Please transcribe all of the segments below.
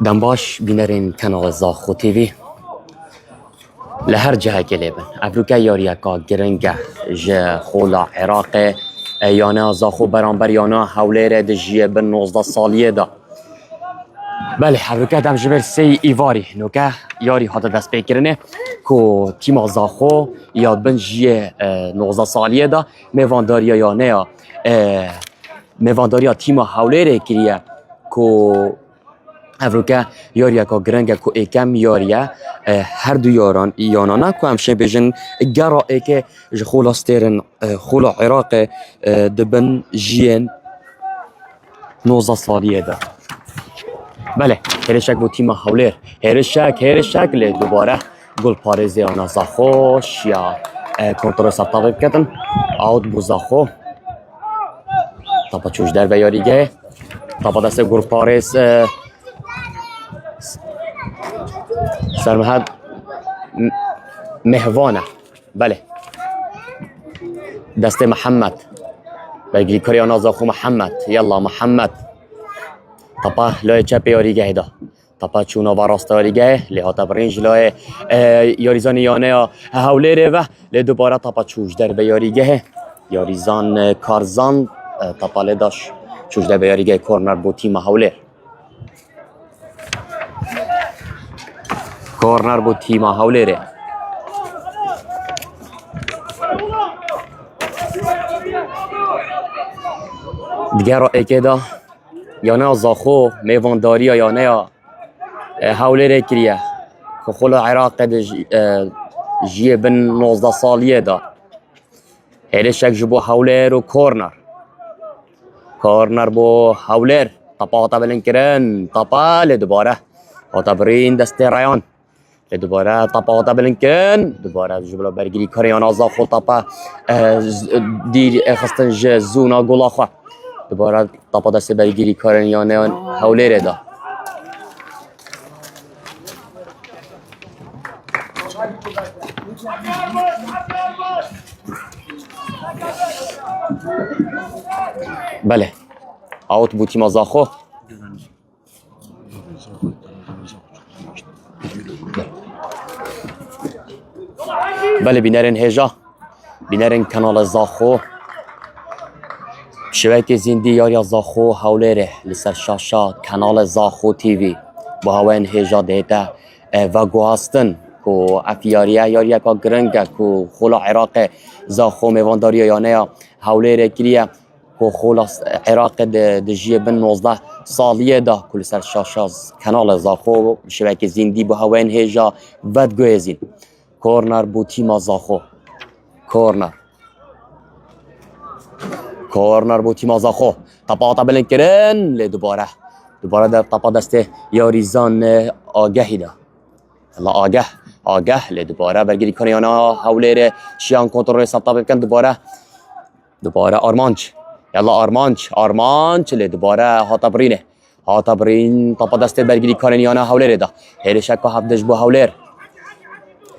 دنباش بینرین کانال زاخو تیوی لهر جهه گلیبن ابروکه یاریکا گرنگه جه خولا عراق یانه زاخو برانبر یانه حوله دجیه بن 19 سالیه دا بله ابروکه دم جبر سی ایواری نوکه یاری حاضر دست بکرنه که تیم زاخو یاد بن جیه 19 سالیه دا میوانداریا یانه میوانداریا تیم حوله ره کریه که افروکه یاریا که گرنگه که ایکم یاریا هر دو یانانا که همشه بجن گرا ایکه خلا سترن خلا عراق دبن جین 19 سالیه ده بله هرشک بو تیم حولیر هرشک لی دوباره گل پارزی آنا زاخو یا کنترل سبتاقی بکتن آود بو زاخو تاپا چوش در بیاریگه تاپا دست گل پارز سرمهد مهوانه بله دست محمد بگی کریانا زاخو محمد یلا محمد طبعا لای چپ یاریگه دا طبعا چونا و راست یاریگه لحاظ برنج لای یاریزان یانه حوله ره و لی دوباره طبعا چوش در به یاریگه یاریزان کارزان طبعا لی داش چوش در به یاریگه کورنر بو تیم حوله کورنر بو تیم حوله ره دیگر را اکه دا یانه زاخو میوانداری یانه حوله ره کریه که خلا عراق جیه بن 19 سالیه دا هرشک جبو حوله رو کورنر بو حوله طبعا هاتا بلن کرن طبعا لدوباره هاتا برین دست رایان دوباره طبعا هاتا بلنکن دوباره جبلا برگیری کریانا زاخو طبعا دیر خستن زونا گلا خوا دوباره طبعا دست برگیری کریانا حوله ره دا بله آوت بو تیم زاخو بله بینرین هجا بینرین کانال زاخو شبکه زندی یاریا زاخو حوله ره لسر شاشا کانال زاخو تیوی با هوین هجا دیتا و گوهستن که افیاریه یاریا که گرنگه که خلا عراق زاخو میوانداری یانه حوله ره کریه که خلا عراق دجیه بن 19 سالیه دا که لسر شاشا کانال زاخو شبکه زندی با هوین هجا ود گوهزین کورنر بو تیم زاخو کورنر بو تیم زاخو طبعا هاتا بلن کرن لی دوباره در طبعا دست یاریزان آگهی دا الله آگه لی دوباره برگیری کنیانا حوله ره شیان کنترل سبتا بکن دوباره آرمانچ یلا آرمانچ لی دوباره هاتا برین طبعا دست برگیری کنیانا حوله ره دا هرشک و هفدش بو حوله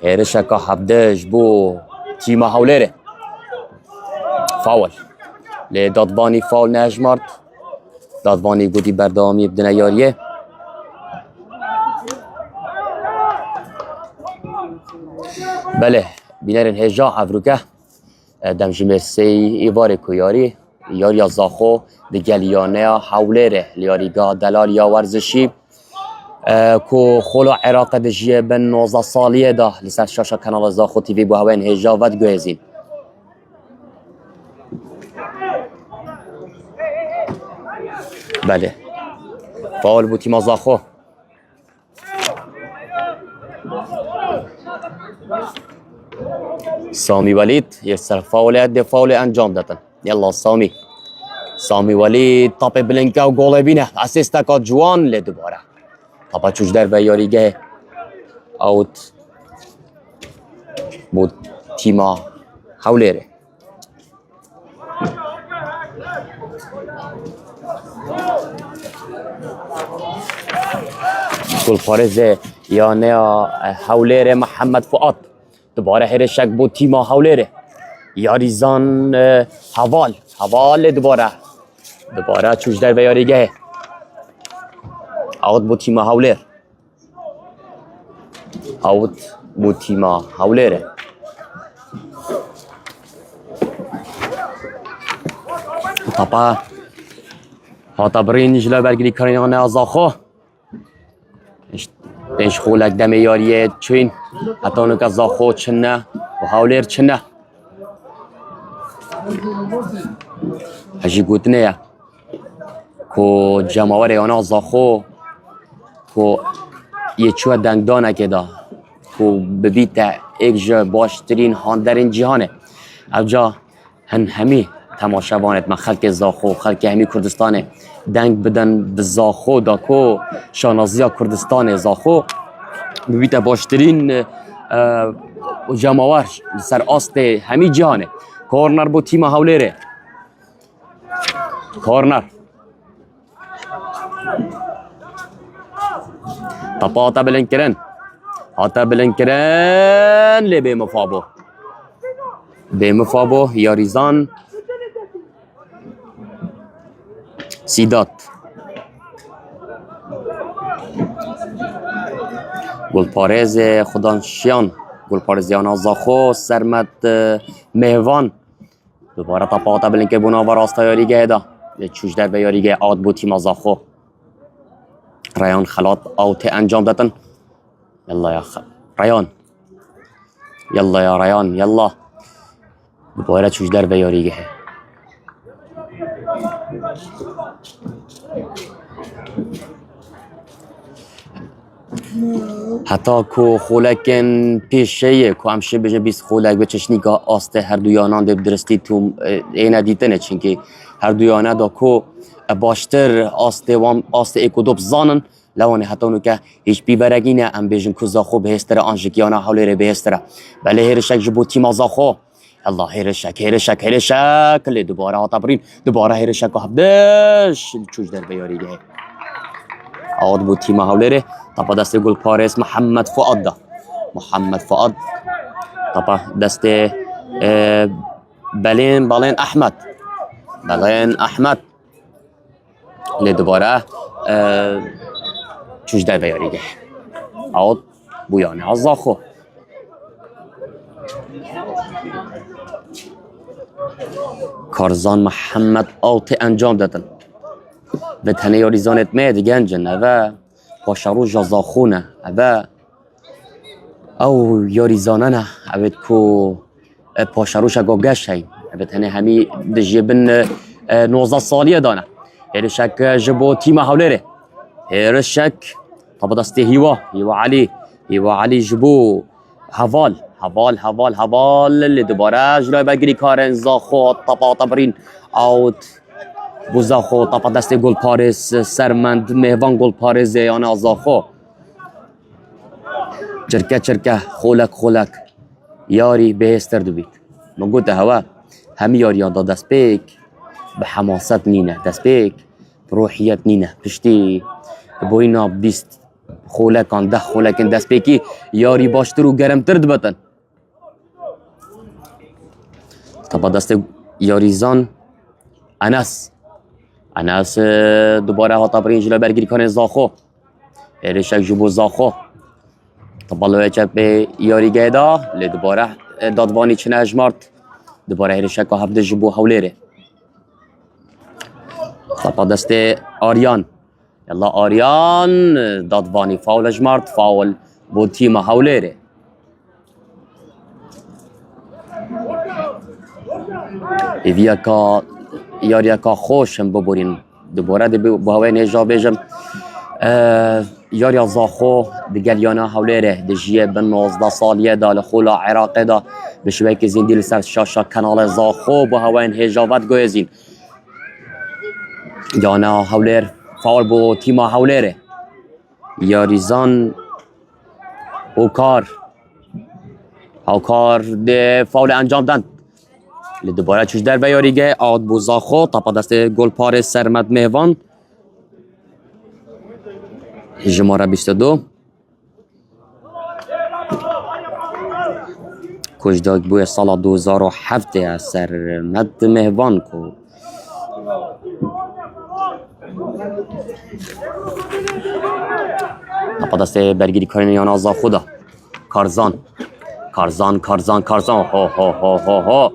هرشکا حبدش بو تیم حوله ره فاول لی دادوانی فاول نجمارد دادوانی گودی بردامی بدن یاریه بله بینرین هجا افروکه دمجمه سی ایوار کو یاری زاخو دگلیانه حوله ره لیاریگاه دلال یا ورزشی کو خلا عراق دجیه بن 19 سالیه دا لسر شاشا کانال زاخو تیوی بو هوین هجا ود گوهزین بله فاول بو تیم زاخو سامی ولید یک سر فاول انجام دادن یلا سامی ولید تاپ بلنکه و گل بینه اسیستکا جوان لی دوباره طبعا چوش در به یاریگه اوت بود تیما حوله ره گل پارز یانه حوله ره محمد فؤاد دوباره هرشک بود تیما حوله ره یاریزان حوال دوباره چوش در به یاریگه اوت بو تیما هاولر اوت بو تیما هاولر طبعا هاتا برین جلو برگیری کاریان ازاخو بینش خولک دم یاریه چین حتی اونو که ازاخو چنه و هاولر چنه هجی گوتنه یا کو جماوره آنا ازاخو کو یه چوه دنگدانه که دا کو ببیت ایک جا باشترین هاندرین جهانه او جا همی تماشاوانت من خلق زاخو خلق همی کردستانه دنگ بدن به زاخو دا کو شانازیا کردستان زاخو ببیت باشترین جماور سر آست همی جهانه کورنر بو تیم هاولره کورنر طباطا بلنكرن هاتا بلنكرن لي بمفابو ياريزان سيدات گلپارز خدانشیان گلپارزیان زاخو سرمت مهوان دوباره طباطا بلنکر بونا و راستایاریگه دا چوش در بیاریگه آد بو تیم زاخو ریان خلات آوت انجام دادن يلا يا ريان يلا يا ريان يلا دوباره چوش در بیاریگه حتی کو خولکن پیشه کو همشه بجه بیست خولک به چشنی که آسته هر دویانان دب درستی تو اینه دیتنه چونکه هر دویانه دا کو باشتر آسته وام آسته ایکو دوب زانن لوانه حتی اونو که هیچ بیبرگینه ام بیجن که زاخو بهستره آنجکیانه حوله بهستره بله هرشک جبو تیما زاخو الله هرشک لی دوباره آتابرین دوباره هرشک و هبدش چوش در بیاریگه آد بو تیما حوله طبعا دست گل پارس محمد فؤاد ده محمد فؤاد طبعا دست بلين احمد اللي دوباره چوش در بیاریگه آد بویانه عزاخو کارزان محمد آوت انجام دادن به تنه یاریزانت مید گنجن و پاشارو جازاخونه و او یاریزانه نه اوید کو پاشاروش اگا گشه اوید هنه همی دجیبن 19 سالیه دانه هرشک جبو تیم حولره هرشک طبعا دسته هیوا علی جبو هوال اللي دوباره جلوی بگیری کارن زاخو طبعا برین اوت بوزاخو طبعا دست گل پارس سرمند مهوان گل پارس یانا زاخو چرکه خولک یاری بهستر دوبید من گوته هوا همی یاریان دا دست بیک به حماست نینه دست بیک روحیت نینه پشتی بوینا بیست خولکان 10 خولکن دست بیکی یاری باشتر و گرمتر دبتن طبعا دست یاریزان انس دوباره هاتا برین جلو برگیری کنه زاخو هرشک جبو زاخو طبعا لوی چپ به یاریگه دا لی دوباره دادوانی چنه اجمارت دوباره هرشک و هفته جبو حولره طبعا دست آریان يلا آریان دادوانی فاول اجمارت فاول بو تیم حولره ایویا که یاریا که خوشم ببورین دوباره به هوای نجا بیجم یاریا زاخو دیگل یانا حولره دجیه به 19 سالیه دا لخولا عراقه دا به شبه که زیندی لسر شاشا کنال زاخو به هوای نجاوت گویزین یانا حولر فاول بو تیما حولره یاریزان اوکار ده فاول انجام دن دوباره چوش در بیاریگه آد بو زاخو طبعا دست گل پار سرمد مهوان شماره 22 کجداگ بوی سال 2007 سرمد مهوان کو تپا دست برگیری کارین یانا زاخودا کارزان کارزان ها ها ها ها ها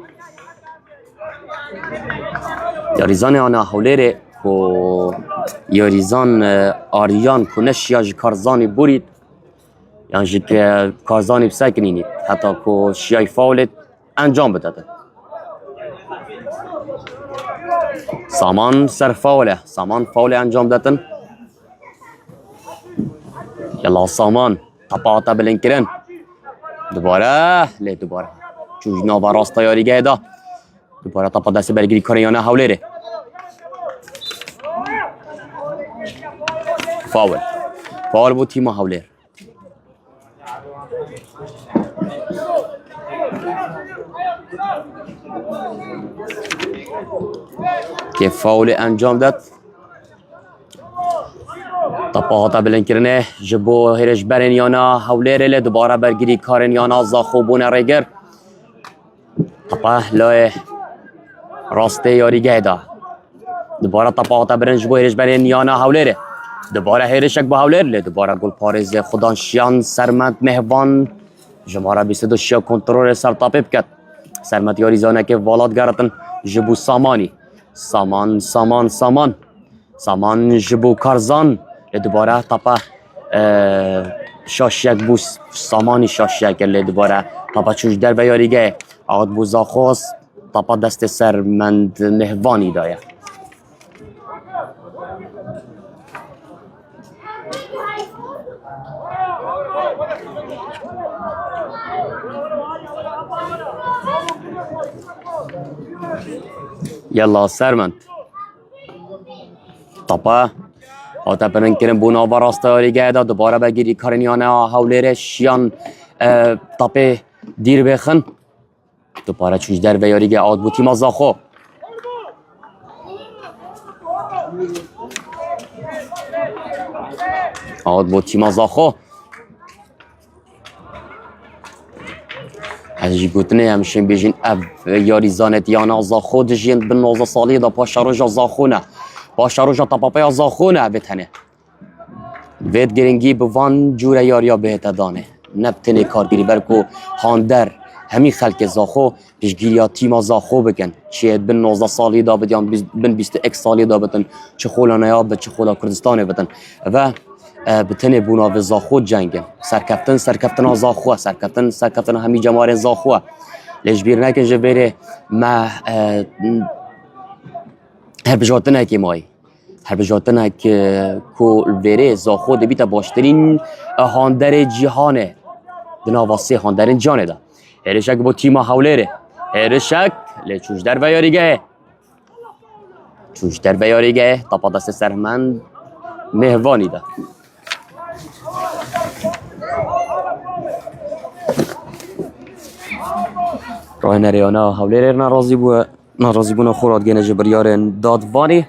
یاریزان آنا حولیره کو یاریزان آریان کنش یا کارزانی برید یعنی که کارزانی بسکنینید حتی که شیای فاولت انجام بداده سامان سر فاوله سامان فاول انجام دادن یلا سامان تپاتا بلند کرن دوباره چون نابا راستا یاریگه دا دوباره تپا دست برگیری کاریانه حولیره فاول بود تیم حولیر که فاول انجام داد تپا هاتا بلند کرنه جبو هرش برین یانا حولیره لی دوباره برگیری کارین یانا زاخوبون ریگر تپا لای راسته یاریگه دا دوباره تپا هاتا برن جبو هرش برین یانا حولیره دوباره هیرشک با حولیر لی دوباره گل پارز خدانشیان سرمند مهوان جماره 22 شیا کنترول سر تاپی بکد سرمند یاریزانه که والات گرتن جبو سامانی سامان جبو کارزان لی دوباره تپا شاشیک بو سامانی شاشیک لی دوباره تپا چوش در بیاریگه آد بو زاخوست تپا دست سرمند مهوانی دایه یلا سرمند تپا آتا برن کرن بونا و راسته یاریگه دا دوباره بگیری کارنیانه حولیره شیان تپه دیر بخن دوباره چوش در و یاریگه آد بو تیم زاخو هجی گوتنه همشین بیجین یاری زانت یانا زاخو دجین بن 19 سالی دا پاشاروژا زاخونه پاشاروژا تپاپیا زاخونه بتنه وید گرنگی بوان جوره یاریا بهت دانه نبتنه کارگیری برکو هاندر همی خلق زاخو پیشگیریا تیما زاخو بکن چه بن 19 سالی دا بدیان بن 21 سالی دا بتن چه خولا نیاب چه خولا کردستان بتن و بتنه بونا و زاخو جنگن سرکفتن زاخو سرکفتن همی جمار زاخو لجبیر نکن جبره ما هر بجاتنه که مای هر بجاتنه که وره زاخو ده بیتا باشترین هاندر جهانه دناواسه هاندرین جانه ده هرشک با تیما حولیره هرشک لی چوش در بیاریگه تپا دست سرمند مهوانی ده راه نریانا حولیره ناراضی بونا خورادگین جبریارن دادوانی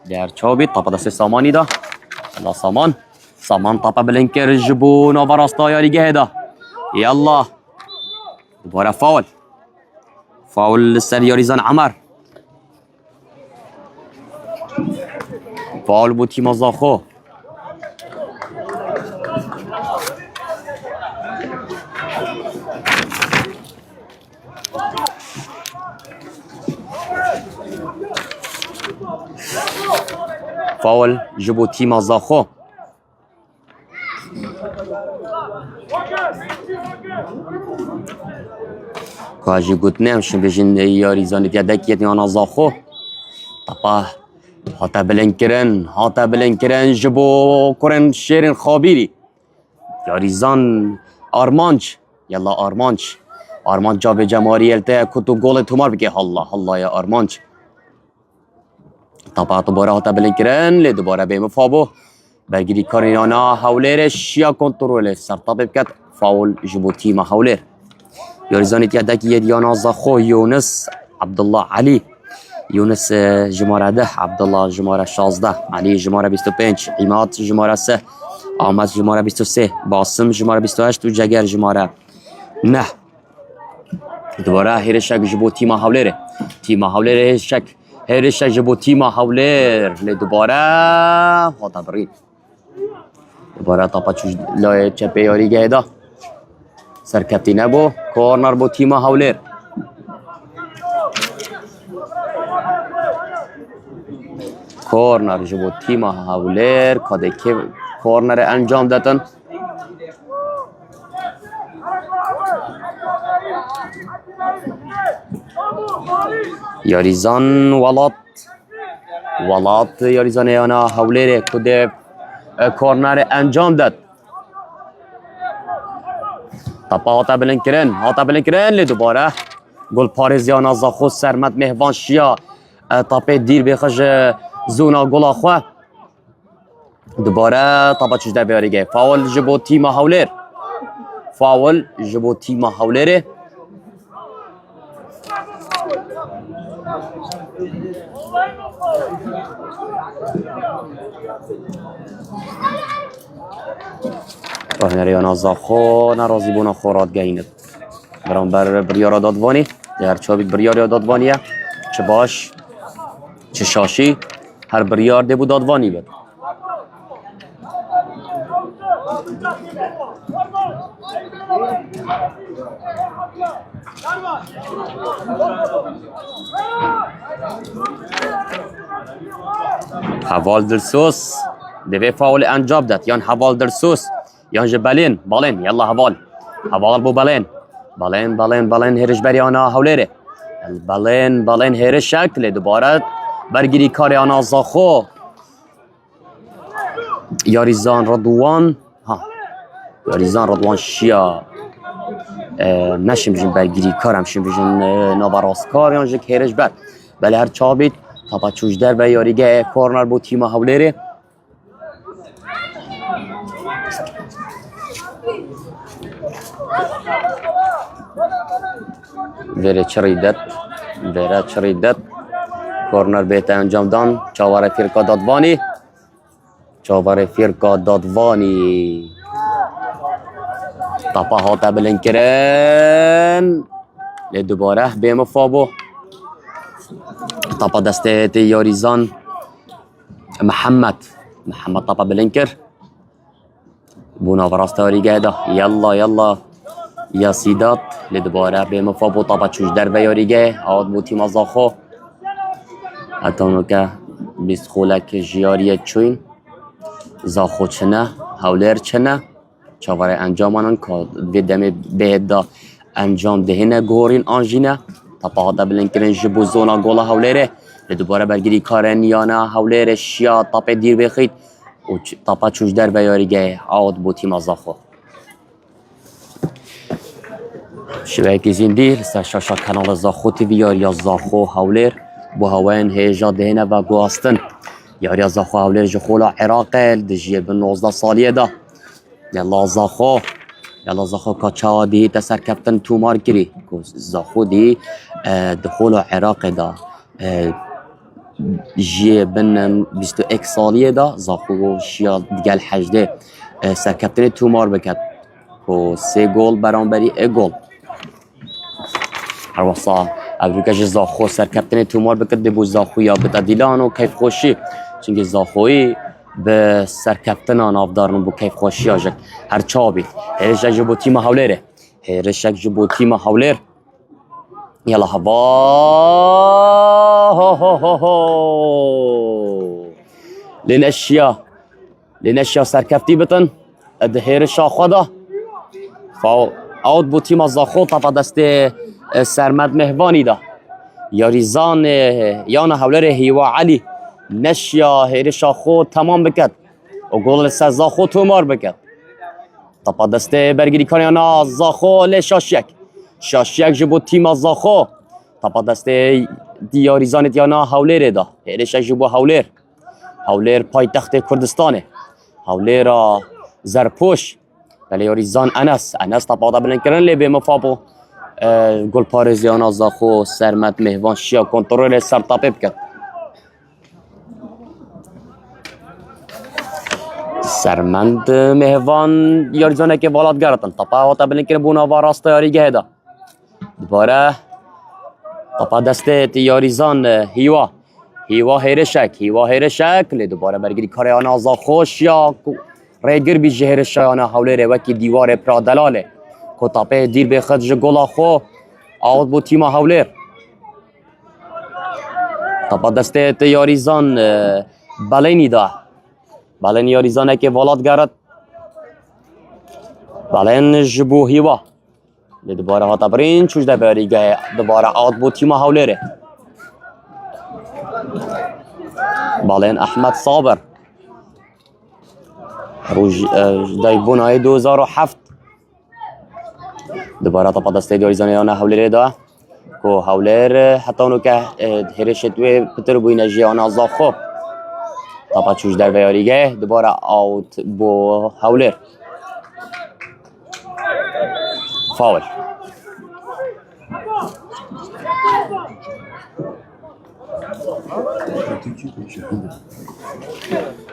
در چابی تپا دست سامانی ده یلا سامان تپا بلنکر جبونا و راستا یاریگه ده یلا دوباره فاول سر یاریزان عمر فاول بود تیم زاخو فاول جبو تیم زاخو کاجی گوتنم شون بجین یاری زانیت یدکیت یانا زاخو تپا هاتا بلند کرن جبو کرن شیرین خابیری یاری زان آرمانچ یلا آرمانچ جا به جماری الته کتو گل تومار بگه الله یا آرمانچ تپا دوباره هاتا بلند کرن لی دوباره بیم فابو برگیری کاریانا حولیر شیا کنترول سرطاب بکت فاول جبو تیم حولیر یاریزانیت یدکی یدیانا زاخو یونس عبدالله علی یونس جماره 10 عبدالله جماره 16 علی جماره 25 عماد جماره 3 آمد جماره 23 باسم جماره 28 و جگر جماره 9 دوباره هیرشک جبو تیم حولیره هیرشک هیرش جبو تیما هاولر لی دوباره هاتا برین دوباره تاپا چوش لای چپه یاری گهدا سرکپتی نبو کورنر بو تیما هاولر کورنر جبو تیما هاولر کاده که کورنر انجام دادن یاریزان ولات یاریزان یانا هاولر کده کورنر انجام داد تاپا هاتا بلنکرن لی دوباره گل پارزیانا زاخو سرمت مهوان شیا تاپه دیر بخش زونا گل آخوه دوباره تاپا چوش در بیاریگه فاول جبو تیما هاولره راهنریانا زاخو نرازی بونا خوراد گینه برام بر بریارا دادوانی در چابید بریارا دادوانیه چه باش چه شاشی هر بریار ده بود دادوانی بود حوال درسوس دوی فاول انجام داد یان حوال درسوس یان جبالین بالین یلا حوال بو بالین هرش بریانا هاولره بالین هرش شکل دوباره برگیری کاری آنا زاخو یاریزان رضوان شیا نشیم بجن برگیری کارم شیم بجن نابراسکار یان جک هرش بر بله هر چابید تاپا چوش در به یاریگه کورنر بو تیما هاولره وره چریدت کورنر بیت انجام دان چاوره فیرکا دادوانی تاپا هاتا بلنکرن لی دوباره بیم فابو تاپا دسته یاریزان محمد تاپا بلنکر بونا وراستاری گهدا یلا یا سیدات لی دوباره بیم فابو تاپا چوش در بیاریگه آد بو تیما زاخو حتی که بیست خولک جیاری چوین زاخو چنه هاولر چنه چاوره انجام آنان که دم بهدا انجام دهنه گورین آنجینه تاپا هاتا بلنکرین جبو زونا گولا هاولره دوباره برگیری کارن یانا هاولر شیا تاپه دیر بخید و تاپا چوش در بیاریگه آد بو تیما زاخو شبکه زندیر سرشاشا کانال زاخو تیویار یا زاخو هاولر بو هاوین هیجا دهنه و گواستن یاریا زاخو هاولر جخولا عراقه دجیه بن 19 سالیه دا یلا زاخو که چاوا دی تسر کپتن تومار کری زاخو دی دخولا عراقه دا جیه بن 21 سالیه دا زاخو شیا دیگل حجده سر کپتن تومار بکد و 3 گل برانبری گل هر وصا ابریکش زاخو سر کپتن تومار بکد بو زاخو یا بتدیلان و کیف خوشی چونکه زاخوی به سر کپتن آفدارن بو کیف خوشی آجک هر چابید هرشک جبو تیما هاولر یلا هوا لنشیا سر کپتی بتن ده هرشا خدا فاو آود بو تیما زاخو تاپا دست سرمد مهوانی دا یاریزان یانا هاولر هیوا علی نشیا هرشا خود تمام بکد و گل سزا خود تومار بکد تاپا دسته برگیری کاریانا زاخو لی شاشیک جبو تیما زاخو تاپا دسته یاریزان یانا هاولر دا هرشک جبو هاولر پای تخت کردستانه هاولر زرپوش ولی یاریزان انس تاپا دا بلنکرن لی به مفابو گل پارزیانا زاخو سرمت مهوان شیا کنترل سر تاپه بکد سرمند مهوان یاریزانه که والات گرتن تاپا هاتا بلنکرن بونا و راستا یاریگه دا دوباره تاپا دسته یاریزان هیوا هیوا هیرشک لی دوباره برگیری کاریانا زاخوش یا ریگر بی جهر شایانا حوله وکی دیوار پرادلاله کتاپه دیر به خود جگولا خو آود بو تیما حوله تاپا دسته یاریزان بلینی دا بلین یاریزانه که والات گرد بلین جبو هیوا لی دوباره ها تبرین چوش ده بریگه دوباره آود بو تیما حوله بالين احمد صابر روج دايبون هاي 2007 دوباره طبعا دسته یاریزانه انا حولر دا کو حولر حتی اونو که هرشت و پتر بوین جیانا زاخو طبعا چوش در بیاریگه دوباره آوت بو حولر فاول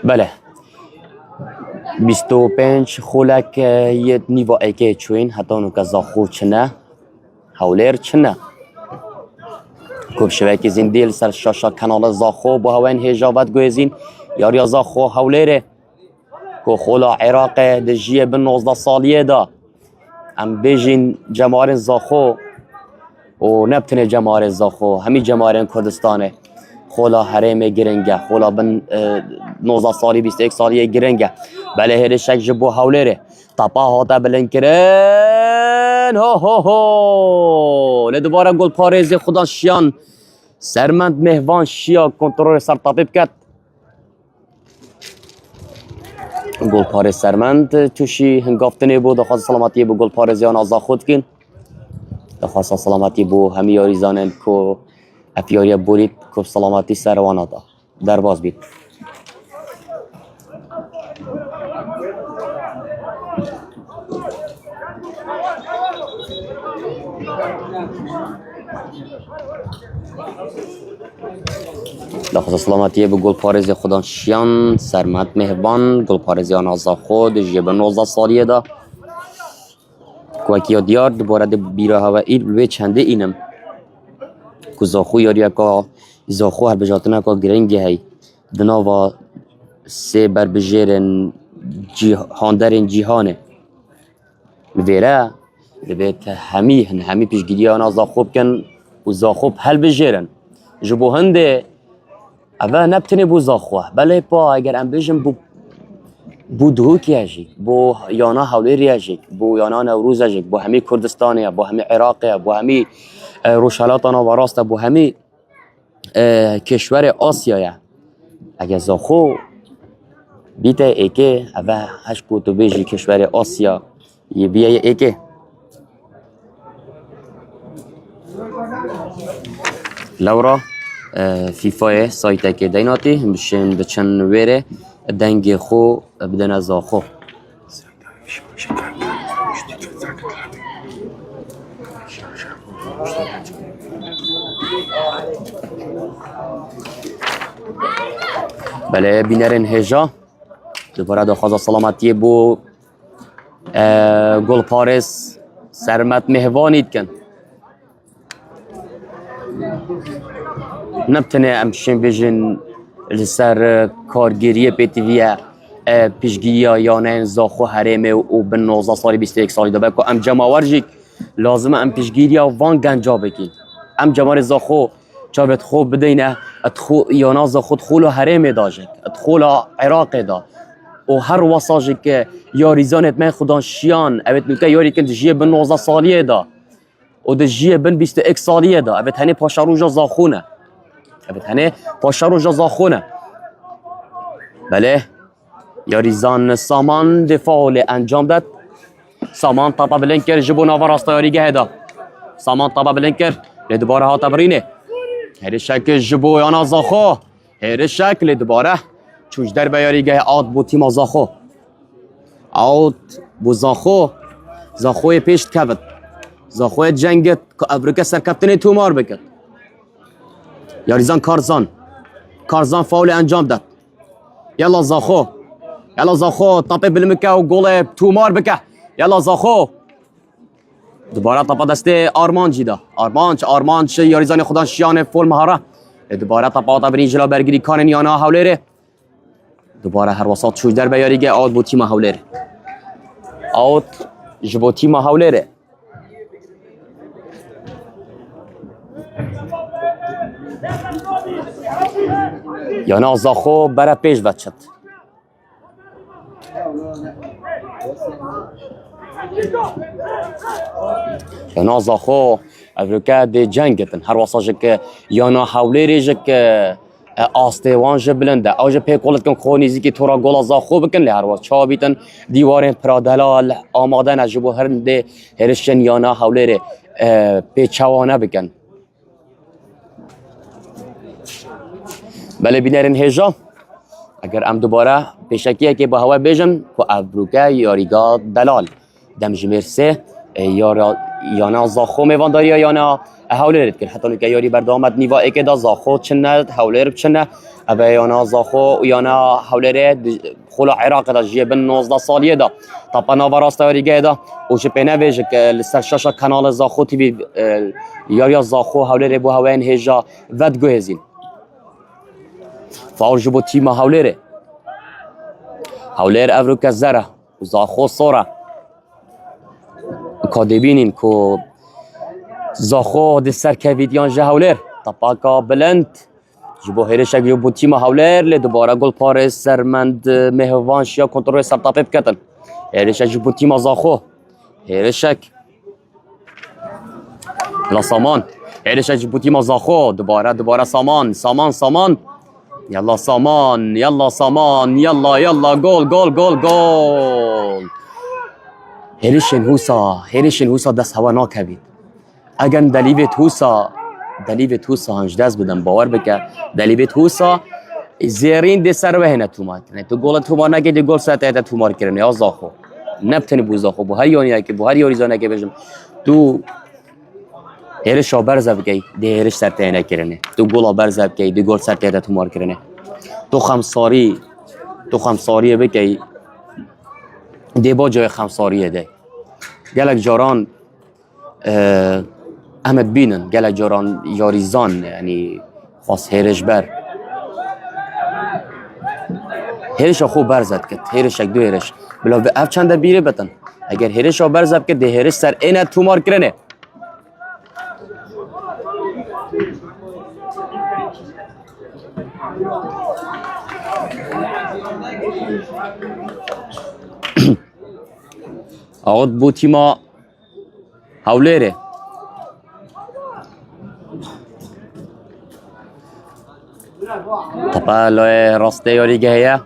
بله 25 خولک یه نیوا ایگه چوین حتی اونو که زاخو چنه حولر چنه کوب شوه که زین دیل سر شاشا کانال زاخو با هوین هجابت گویزین یاریا زاخو حولره که خولا عراق دجیه بن 19 سالیه دا ام بیجین جماعر زاخو و نبتنه جماعر زاخو همی جماعر کردستانه خولا حرم گرنگه خولا بن 19 سالی 21 سالی گرنگه بله هرشک جبو حولره تاپا هاتا بلن کرن هو هو هو لدوباره گل پارێزی خدا شیان سرمند مهوان شیا کنترل سر تاپی بکد گل پارێز سرمند توشی هنگافتنی بود دخواست سلامتی بو گل پارێزیان آزا خود کن دخواست سلامتی بو همی یاریزانن که افیاری بولید که سلامتی سروانا دا در باز بید دخواست سلامتی به گل پارێزی خدا شیان سرمت مهبان گل پارێزیان آزا خود جیب 19 سالیه دا کوکی دیار دوباره بیره هوا ایل بلوی چنده اینم که زاخو یاری اکا زاخو هر بجاتنا اکا گرنگی هی دناوا سه بر بجیرن هاندرین جیهانه ویره دبیت همی پیشگیری آنا زاخو بکن و زاخو حل بجیرن جبو هنده اوه نبتنی بو زاخوه بله پا اگر ام بیشم بو دهوکی اجیک بو یانا حولیر اجیک بو یانا نوروز اجیک بو همی کردستانیه بو همی عراقیه بو همی روشالاتانا و راسته بو همی کشور آسیایه اگر زاخو بیته ایکه اوه هش تو بیجی کشور آسیا یه بیه ایکه لورا فیفا سایت که دیناتی بشین بچن ویره دنگ خو بدن زاخو بله بینرین هجا دوباره دخواست سلامتی بو گل پارێز سرمت مهوانید کن نبتنه امشین بیجن لسر کارگیری پیتویه پیشگیری یانه زاخو حرمه و بن 19 سالی 21 سالی دابه که ام جماور جیک لازمه ام پیشگیری وان گنجا بکین ام جماور زاخو چاوت خوب بدینه ادخو یانا زاخو دخول حرمه داجک ادخول عراق دا و هر واساجی که یاریزانت من خدا شیان اوت نوکه یاری کن جیه بن 19 سالیه دا و ده جیه بن 21 سالیه دا اوت هنه پاشاروجا زاخونه اوت هنه پاشاروجا زاخونه بله یاریزان سامان دفاع انجام داد سامان طبعا بلنکر جبو ناوا راستایاریگه دا سامان طبعا بلنکر لدباره ها تبرینه هر شکل جبو یانا زاخو هر شکل دوباره چوش در بیاریگه آد بو تیم زاخو آد بو زاخوی پیشت کبت زاخوی جنگت که ابرکه سرکبتنی تومار بکد یاریزان کارزان فاول انجام داد یلا زاخو طاپه بلمکه و گل تومار بکه یلا زاخو دوباره طاپه دسته آرمان جیدا آرمان یاریزان خدا شیان فول مهاره دوباره تپاوتا برین جلو برگیری کانن یانا هولره دوباره هر وسط چوش در بیاریگه آوت بو تیم هولره آوت جبو تیم هولره یانا زاخو برا پیش بچت یانا زاخو افریقا دی جنگتن هر واسه که یانا حوله که آستوان بلنده آج پیکولت کن خونیزی که تو را گل زاخو بکن لی هر واسه چابیتن دیوار پرادلال آمادن از جبو هرنده هرشن یانا حوله پیچوانه بکن بله بینرین هجا اگر ام دوباره پیشکیه که با هوا بیجم که افریقا یاریگا دلال دم جمیر سه یانا زاخو میوان داری یانا حوله کن حتی که یاری بردامت نیوا اکه دا زاخو چنه حوله چنه ابا یانا زاخو و یانا حوله خلا عراق دا جیبن 19 سالیه دا طبعا نواراستا یاریگه دا و چه پینه بیجه که لسر شاشا کانال زاخو تیوی یاریا زاخو حوله بو هواین هجا ود گوهزین فاول جبو تیم هولره هولر افریقا زره و زاخو صوره کادبینین کو زاخو د سرکویدیان جه هولر طبقا بلند جبو هرشک جبو تیم هولر لی دوباره گل پار سرمند مهوانش یا کنترل سرطاپه بکتن هرشک جبو تیم زاخو هرشک لا سامان هرشک جبو تیم زاخو دوباره سامان يلا سامان يلا جول هرشن هوسا دست هوا ناکوید اگر دلیوت هوسا هنج دست بدن باور بکه دلیوت هوسا زیرین دی سر وهنه تومار کنه تو گل تومار نگه دی گل ساعت تومار کرنه یا زاخو نبتنی بو زاخو بو هر یونیه که بو هر یوریزانه که بجم تو هرش برزه بکی دی هرش سر تینه کرنه تو گل برزه بکی دی گل سر تینه تومار کرنه تو خمساری بکی دی با جای خمساریه دی گلک جاران احمد بینن گلک جاران یاریزان یعنی خواست هرش بر هرش خوب برزد کد هرش دو هرش بلا به اف چند بیره بتن اگر هرش برزد کد دی هرش سر اینه تومار کرنه آود بو تیما هولره طبعا لای راسته یاریگه هیا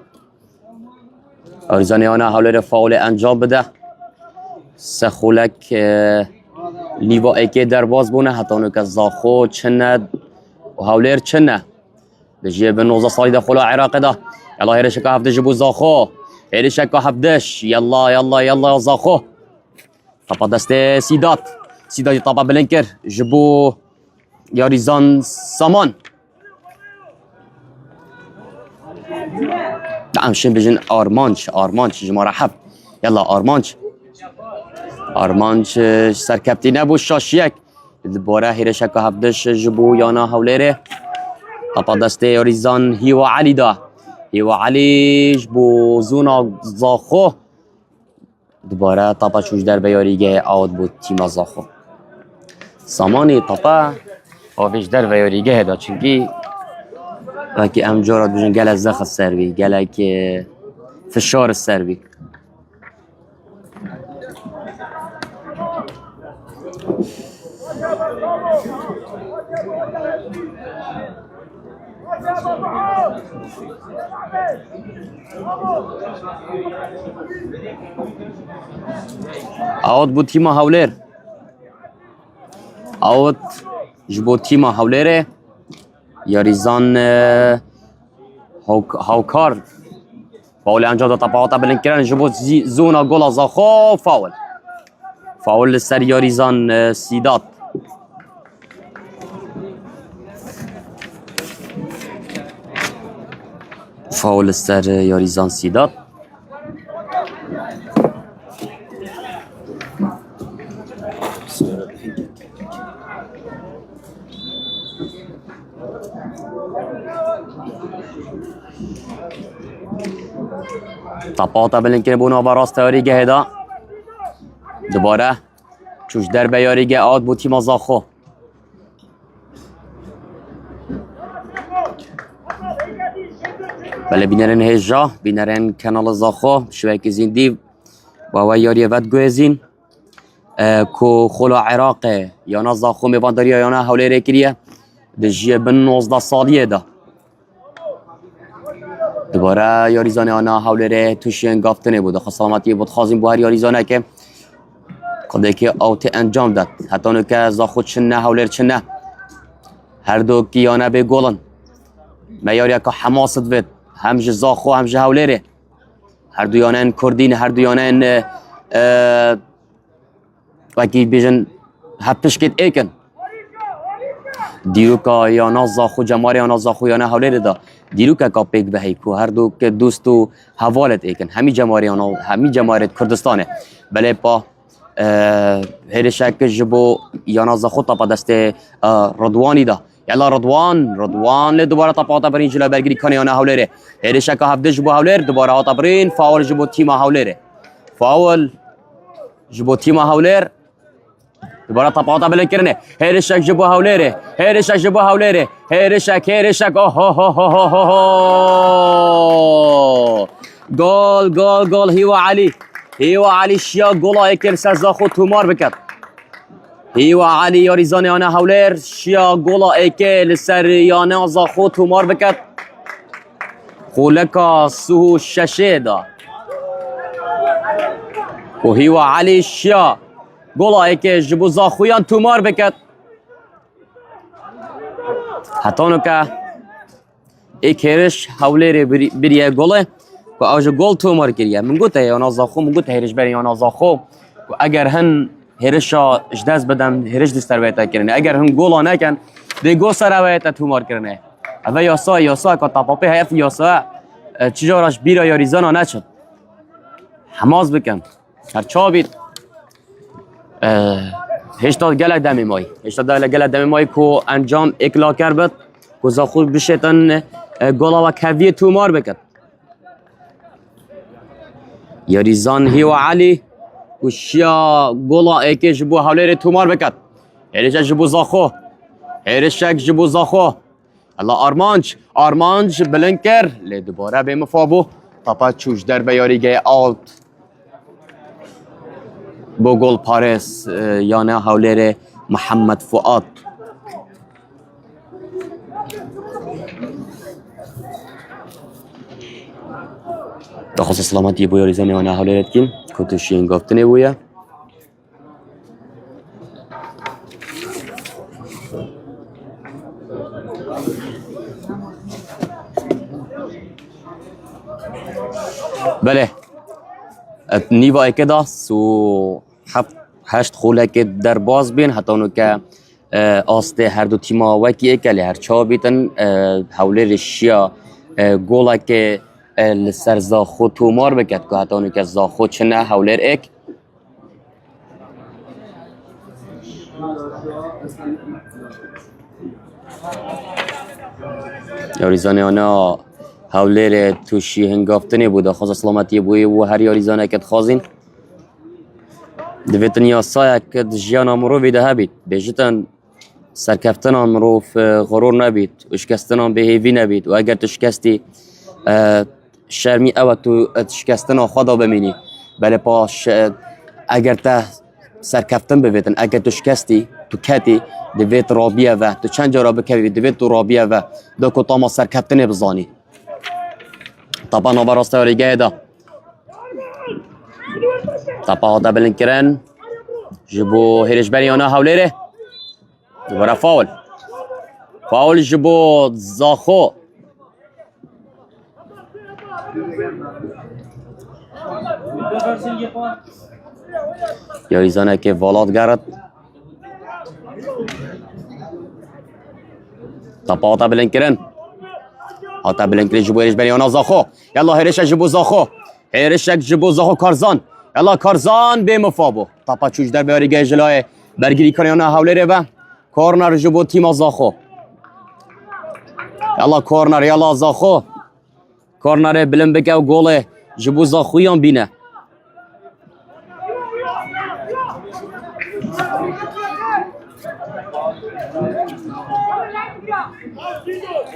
آرزانی آنها هولره فاول انجام بده سخولک لیوا ایکی در باز بونه حتی اونو که زاخو چنه و هولر چنه دجیه به 19 سالی ده خلا عراق ده يلا هيرشكا هفدش بو زاخو هيرشكا هفدش يلا زاخو طبعا دست سيدات طبعا بلنكر جبو ياريزان سامان نعم شن بجن ارمانش جمارة حب يلا ارمانش سركبتي نبو الشاشيك البورا هيرشكا هفدش جبو يانا هوليره طبعا دست ياريزان هيو علي ده هيو عليش بو زونا زاخو دوباره طبعا شوش در بیاریگه آود بود تیم زاخو سامانی طبعا آویش در بیاریگه دا چونکی وکی امجارات بجن گل زخ السروی گل که فشار السروی آوت بود تیما هولر آوت جبو تیما هولره یاریزان هاوکار فاول انجام داد طبعا بلنکران جبو زونا گل زاخو فاول سر یاریزان سیدات فاول سر یاریزان سیدات طپاتا بلنکن بونا و راست یاریگه هدا دوباره چوش در به یاریگه آد بو تیم زاخو بله بینرن هجا بینرن کانال زاخو شویک زیندی و یاری ود گوزین کو خلا عراق یا نا زاخو میوانداری یا نا حوله ریکریه دجیه بن 19 سالیه دا دوباره یاریزانه آنا حوله ری توشین گافتنه بود خواست سلامتی بود خواستیم بو هر یاریزانه که قده که آوت انجام داد حتی اونو که زاخو چنه حوله چنه هر دو کیانه به گولن میاری که حماست وید همج زاخو همج حوله ری هر دو یانه کردین هر دو یانه وکی بیشن هپش کت ایکن دیرو که یانا زاخو جماری یانا زاخو یانا حوله دا دیرو که پیک بهی کو هر دو که دوستو حوالت ایکن همی جماری یانا همی جماری کردستانه بله پا هر شک جبو یانا زاخو تا پا دست رضوانی دا یلا رضوان لی دوباره تا پا برین جلو برگیری کنه یانا حوله ره هر شک هفته جبو حوله دوباره ها برین فاول جبو تیم حوله ره فاول جبو تیم حوله دوباره طپاطا بلند کرنه هرشک جبو حولره هرشک جبو حولره هرشک گل هیوا علی شیا گلا اکل سزاخو تومار بکد هیوا علی یاریزانه آنه حولر شیا گلا اکل سر یانه زاخو تومار بکد خولکا سوهو ششه دا و هیوا علی شیا گلایی که جبو زاخویان تومار بکد حتی اونو که ایک هرش حوله ری بریه گله و اوج گل تومار کریه من گوته یانا زاخو من گوته هرش بری یانا زاخو و اگر هن هرشا اجداز بدم هرش دستر ویتا کرنه اگر هن گلا نکن دی گو سر ویتا تومار کرنه اوه یاسا که تاپاپی هیف یاسا چجاراش بیرا یا ریزانا نچد حماز بکن هر چا بید هشتا گلک دمی مایی که انجام اکلا کرد که زاخو بشتن گلا و کویه تومار بکد یاریزان هیو علی و شیا گلا ایکه جبو حوله تومار بکد هرشک جبو زاخو الله آرمانج بلنکر لی دوباره به مفابو تاپا چوش در بیاریگه آلت با گل پارس یانه حولر محمد فؤاد دخص سلامتی بویا ریزانی یانه حولرت کن کتوشین گفتنه بویا بله نیوه که دا سو هشت خوله که در باز بین حتی اونو که آسته هر دو تیما وکی اکلی هر چا بیتن حوله رشیا گوله که لسر زاخو تومار بکد که حتی اونو که زاخو چنه حوله اک یاریزانه آنا حوله توشی هنگافتنی بود خواست سلامتی بوی و هر یاریزانه که خوازین دویتن یاسای که جیان امرو بیده هبید بیجتن سرکفتن امرو غرور نبید و شکستن به هیوی نبید و اگر تو شکستی شرمی او تو شکستن خدا بمینی بله پاش اگر تا سرکفتن بویتن اگر تو شکستی تو کتی دویت رابیه و تو چند جا را بکوی دویت تو رابیه و دو کتاما سرکفتن بزانی طبعا نوبه راسته وریگه دا طبعا دا بلنکرن جبو هیرش بری آنها حوله ره دوباره فاول جبو زاخو یاریزانه که والات گرد طبعا دا بلنکرن حتی بلنکری جبو هرش بری آنها زاخو یلا هرشک جبو زاخو کارزان یلا کارزان به مفابو طبعا چوش در بیاریگه جلای برگیری کنی آنها حوله ره و کورنر جبو تیم زاخو یلا کورنر یلا زاخو کورنر بلن بکه و گوله جبو زاخویان بینه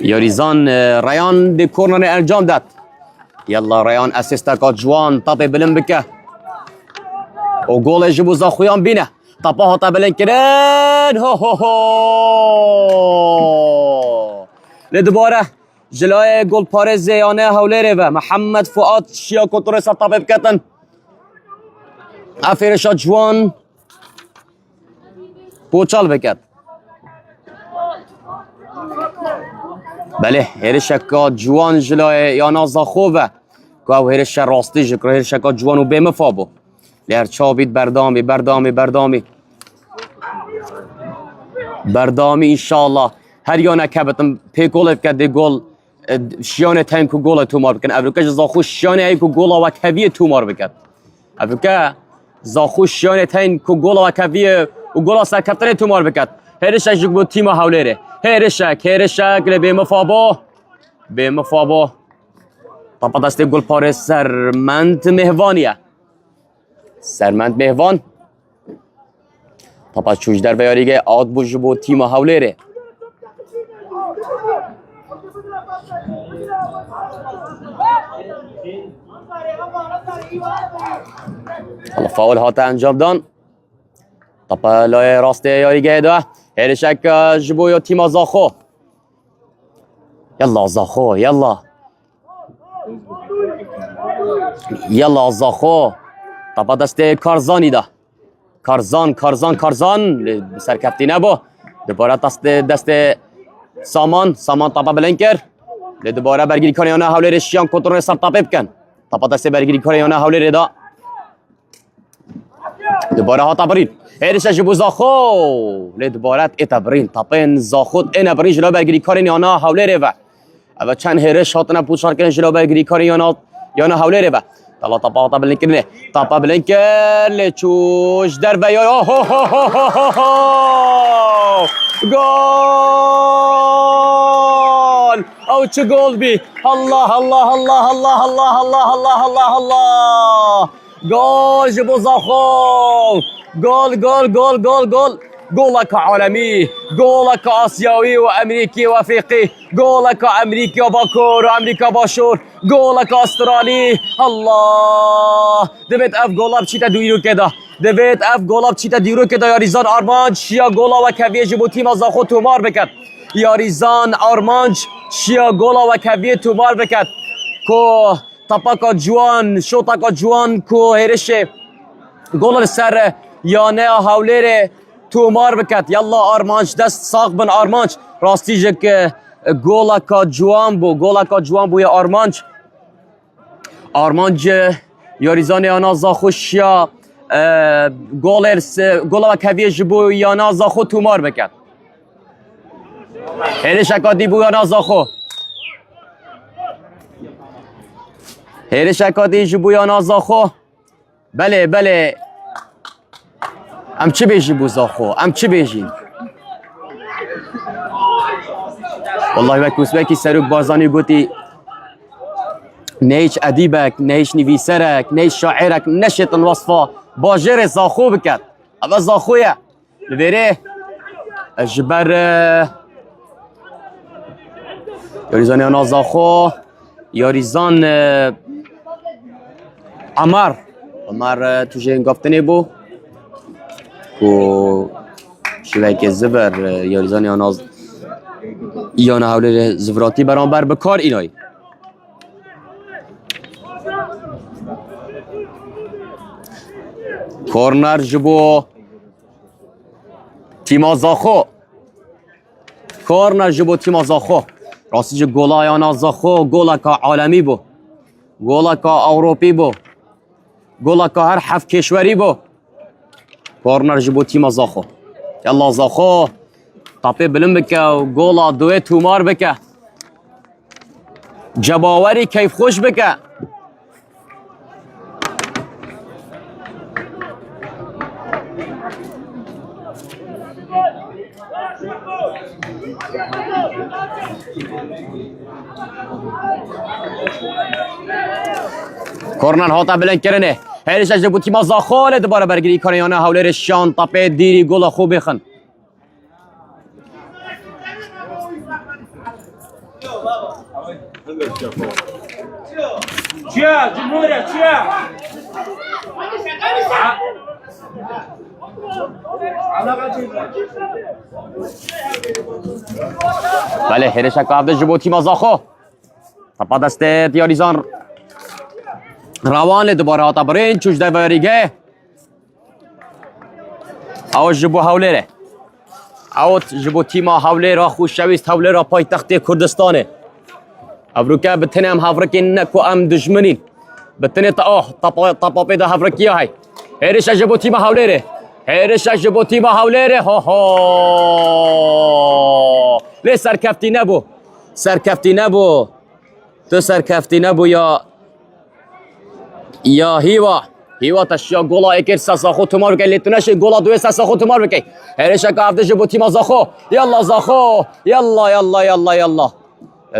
یاریزان ریان دی کورنر انجام داد یلا ریان اسیستا کا جوان طب بلند بکه و گل جبو زاخویان بینه طبا هاتا بلند کرن هو هو هو لدوباره جلای گل پارز یانه هولره و محمد فؤاد شیا کنترل سر طب بکتن افیرشا جوان پوچال بکت بله هرشکا جوان جلای یانا زاخوه که او هرش راستی جکر هرشکا جوانو بمفابو لهر چابید بردامی انشالله هر یانا کبتم پی گل بکت دی گل شیانه تنکو گل تومار بکن افریکا زاخو شیانه ایکو گل و کوی تومار بکت افریکا زاخو شیانه تنکو گل و کوی و گل سر کپتن تومار بکت هرشک جگبو تیم هولره هرشک بمفابو طبعا دسته گل پاره سرمند مهوان طبعا چوش در بیاریگه آد بو تیم هولره حالا فاول هاته انجام دان طبعا لای راسته یاریگه دو هرشک جبو یا تیم زاخو يلا زاخو يلا زاخو طبعا دست کارزانی ده کارزان سرکفتی نبو دوباره دست سامان طبعا بلنکر دوباره برگیری کنه یا نه حوله رشیان کنترل سر طبع بکن طبعا دست برگیری کنه یا نه حوله ردا دوباره ها تبرین هرش جبو زاخو دوباره اتبرین طبعا زاخود این برین جلو برگیری کنه یا نه حوله روا اما چند هرش هاتنا پوچار کنه جلو برگیری کنه یا نه حوله روا طلا طبعا بلنکر لچوش در بیا گول او چه گل بی الله گول جبو زاخو گول گولك عالمي گولك آسيوي وأمريكي وأفريقي گولك أمريكي وباكور وأمريكا باشور گولك أسترالي الله دبيت أف گولا بچيتا دويرو كده ياريزان أرمانج شيا گولا وكوية جبو تيما زاخو تومار بكت ياريزان أرمانج شيا گولا وكوية تومار بكت كو طبقا جوان شوطاقا جوان كو هرشه گولا السر يانه هوليره تومار بکت یلا آرمانج دست ساق بن آرمانج راستی جک گولا کا جوان بو یا آرمانج یاریزان آنا زاخوش یا گولا و کویه جبو یا آنا زاخو تومار بکت هیده شکادی بو یا آنا زاخو هیده شکادی جبو یا آنا زاخو بله ام چه بیجی بو زاخو والله وک اوزبکی سروک بازانی گوتی نیچ ادیبک نیچ نویسرک نیچ شاعرک نشتن وصفا باجر زاخو بکد اما زاخویه لبیره جبر یاریزان انا زاخو یاریزان عمر توشه گفتنی بو و شبکه زبر یاریزان یا حول زفراتی برانبر به کار اینایی کورنر جبو تیما زاخو راستی جو گولا یا زاخو گولا که عالمی بو گولا که اوروپی بو گولا که هر 7 کشوری بو کورنر جبو تیما زاخو یلا زاخو طاپی بلند بکه و گولا دوی تومار بکه جباوری کیف خوش بکه کورنر هاتا بلند کرنه هرش جبو تیم زاخو دوباره برگیری کنه یا نه هولر شان تاپه دیری گل خوب بخن چیا جمهوریت چیا بله هرش کافده جبو تیم زاخو تپا دست یاریزان روان دوباره هاتا برین چوش دوریگه او جبو هولره اوت جبو تیما هولره خوشویست هولره پایتخت کردستانه افریقا بتنه هم هفرکی نکو ام دشمنین بتنه تا طپا پیدا هفرکی های هرش جبو تیما هولره هرش جبو تیما هولره ها ها لی سرکفتی نبو سرکفتی نبو تو سرکفتی نبو یا هیوا تشیا گولا اکر ساساخو تمار بکی لیتونش گولا دوی ساساخو تمار بکی هرشا کافده جبو تیما زاخو یلا زاخو یلا یلا یلا یلا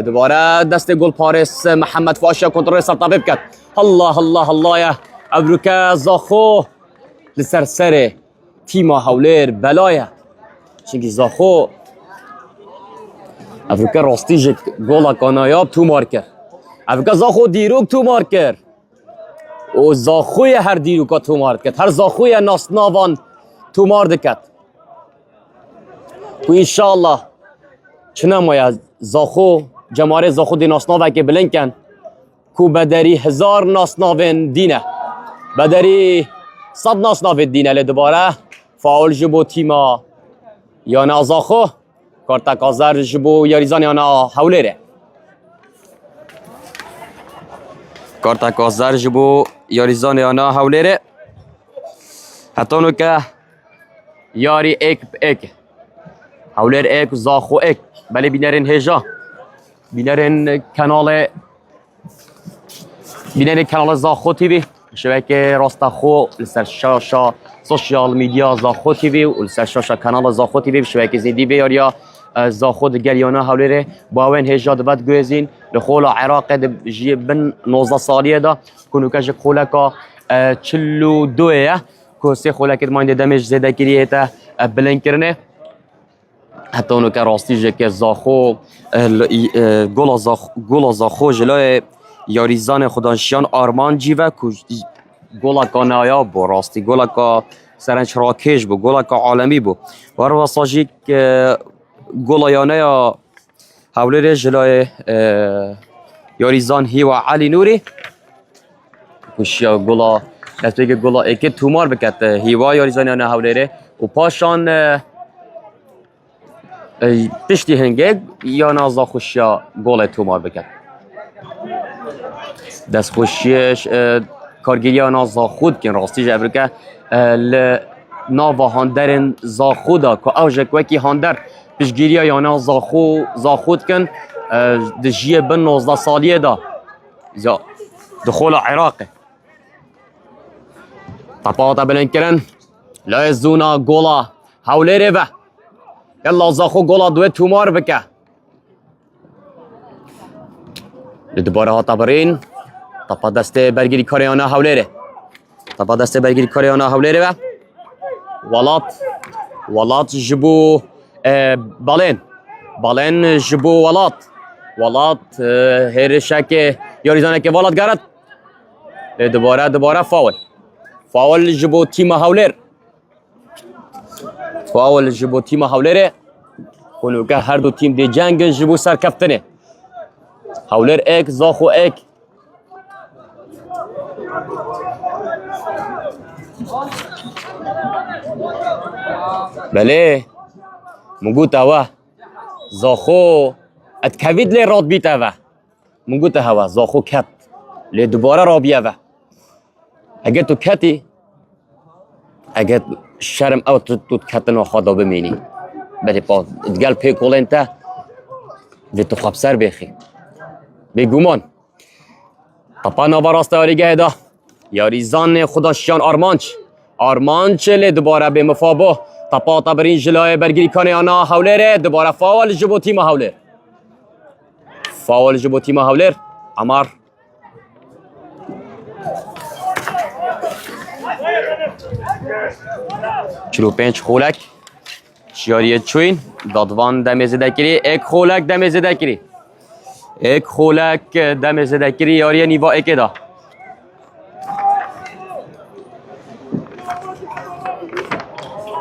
دوباره دست گل پارس محمد فاشا کنترل سرطابه بکد الله الله الله یا ابروکا زاخو لسر سر تیما هولر بلایه چونکه زاخو افریقا راستی گولا کانایاب تو مار کرد افریقا زاخو دیروک تو مار کرد و زاخوی هر دیروکا تو مار کرد هر زاخوی ناسناوان تو مار دکد و انشاءالله چنه مایا زاخو جماره زاخو دی ناسناوه که بلند کن کو بدری 1000 ناسناوین دینه بدری 100 ناسناوین دینه لدباره فاول جبو تیما یا نا زاخو کارتک آزر جبو یاریزان یا نا هولره کارتک آزر جبو یاریزان یا نا هولره حتی نو که یاری ایک هولر ایک زاخو ایک بله بینرین هجا بینرین کانال زاخو تیوی شبکه راستا خو لسر شاشا سوشیال میدیا زاخو تیوی و لسر شاشا کانال زاخو تیوی شبکه زیدی بیاریا زاخو دگریانا هولره باوین هجا دبد گوزین لخولا عراق جی بن 19 سالیه دا کنو کش خولکا 42 که سه خولکت ماینده دمش زیده کریه تا بلند کرنه حتی اونو که راستی جه که زاخو گولا زاخو جلوی یاریزان خدانشیان آرمان جیوه که گولا که نایاب بو راستی گولا که سرنچ راکش بو گولا که عالمی بو و رو ساجی گولا یانه یا حوله جلوی یاریزان هی و علی نوری کشیا گولا دسته که گولا ایکی تومار بکت هیوا یاریزان یانه حوله و پاشان پشتی هنگه یا نازا خوشیا گل تومار بکن دست خوشیش کارگیری نازا خود کن راستی جبر که ناوا هاندرن زا خودا که اوجه کوکی هاندر پیشگیری یا نازا خود کن دجیه بن 19 سالیه دا دخول عراقه طباطا بلند کرن لا زونا گولا حوله رو يلا زاخو گولا دوی تومار بکه لدباره ها تبرین تپا دست برگیری کاریانا هولره تپا دست برگیری کاریانا هولره ولات جبو بالین جبو ولات هرشک یاریزانه که ولات گرد دوباره فاول جبو تیم هولر فاول جبو تیم هولره کنو که هر دو تیم دی جنگ جبو سرکفتنه هولر ایک زاخو ایک بله مگو تاوا زاخو اتکوید لی راد بیت اوه مگو تاوا زاخو کت لی دوباره را بیا اوه اگه تو کتی اگه شرم او تو کتن و خدا بمینی بله پا ادگل پی کولین تا و تو خواب سر بخی بگومان پاپا نوا راسته آریگه دا یاریزان خداشیان آرمانچ لی دوباره به مفابه تپا تبرین جلای برگیری کنه آنا هولر دوباره فاول جبو تیم هولر عمر 45 خولک شیاری چوین دادوان دم زده کری یک خولک دم زده کری یک خولک دم زده کری یاری نیوا اکی دا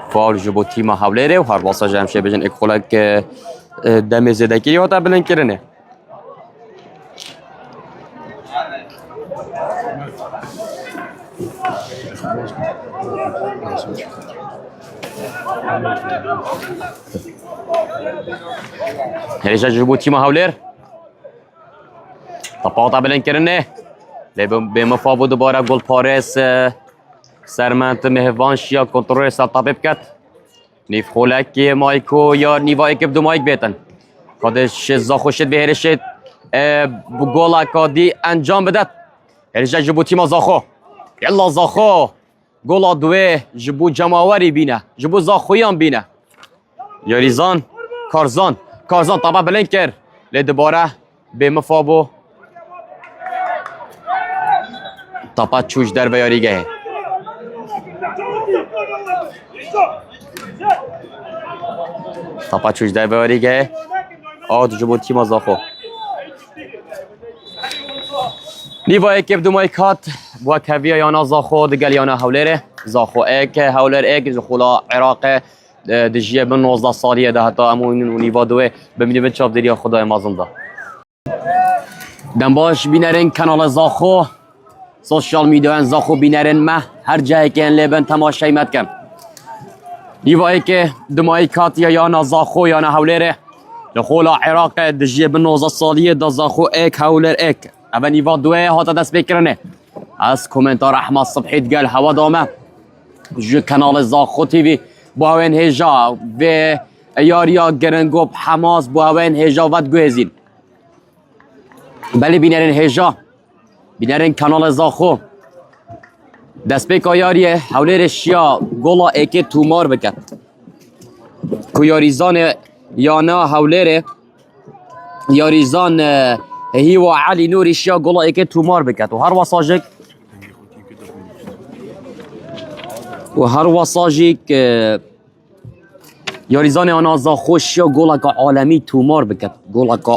فال جبو تیما حوله و هر واسه جمشه بجن یک خولک دم زده کری و تا بلند کرنه هریشا جبوتی ما هولر طبعا بلند کرنه به مفاوض دوباره گل پارس سرمنت مهوانش یا کنترل سطح بکت نیف خولک مایکو یا نیوا اکب دو مایک بیتن کادش زاخوشت به هرشت گل کادی انجام بدد هریشا جبوتی ما زاخو یلا زاخو گل دوه جبو جماوری بینه جبو زاخویان بینه یاریزان کارزان طبعا بلند کرد لی دوباره به مفابو طبعا چوش در بیاریگه طبعا چوش در بیاریگه آد جبو تیما زاخو نیوا اکیب دو مایکات با کویا یانا زاخو دگل یانا هولره زاخو اک هولر اک زخولا عراق دجیه به 19 سالیه ده حتی امون نیوا دوه ببینیم به چاپ دریا خدای مازنده دنباش بینرین کانال زاخو سوشال میدیا زاخو بینرین ما هر جایی که این لبن تماشای مد کم نیوایی که دمایی کات یا نا زاخو یا نا هولره لخولا عراق دجیه به 19 سالیه دا زاخو اک هولر اک اما نیوا دوه هاتا دست بکرنه از کومنتار احمد صبحی دگل هوا دامه جو کانال زاخو تیوی با هاوین هجا و یاریا گرنگوب حماس با هاوین هجا ود گوهزین بلی بینرین هجا بینرین کانال زاخو دست بکا یاریه حوله رشیا گولا ایکی تومار بکن که یاریزان یانا حوله ره یاریزان هیوا علی نوری شیا گولا ایکی تومار بکن و هر واساجیک یاریزان آنا زاخوش یا گولا که عالمی تومار بکد گولا که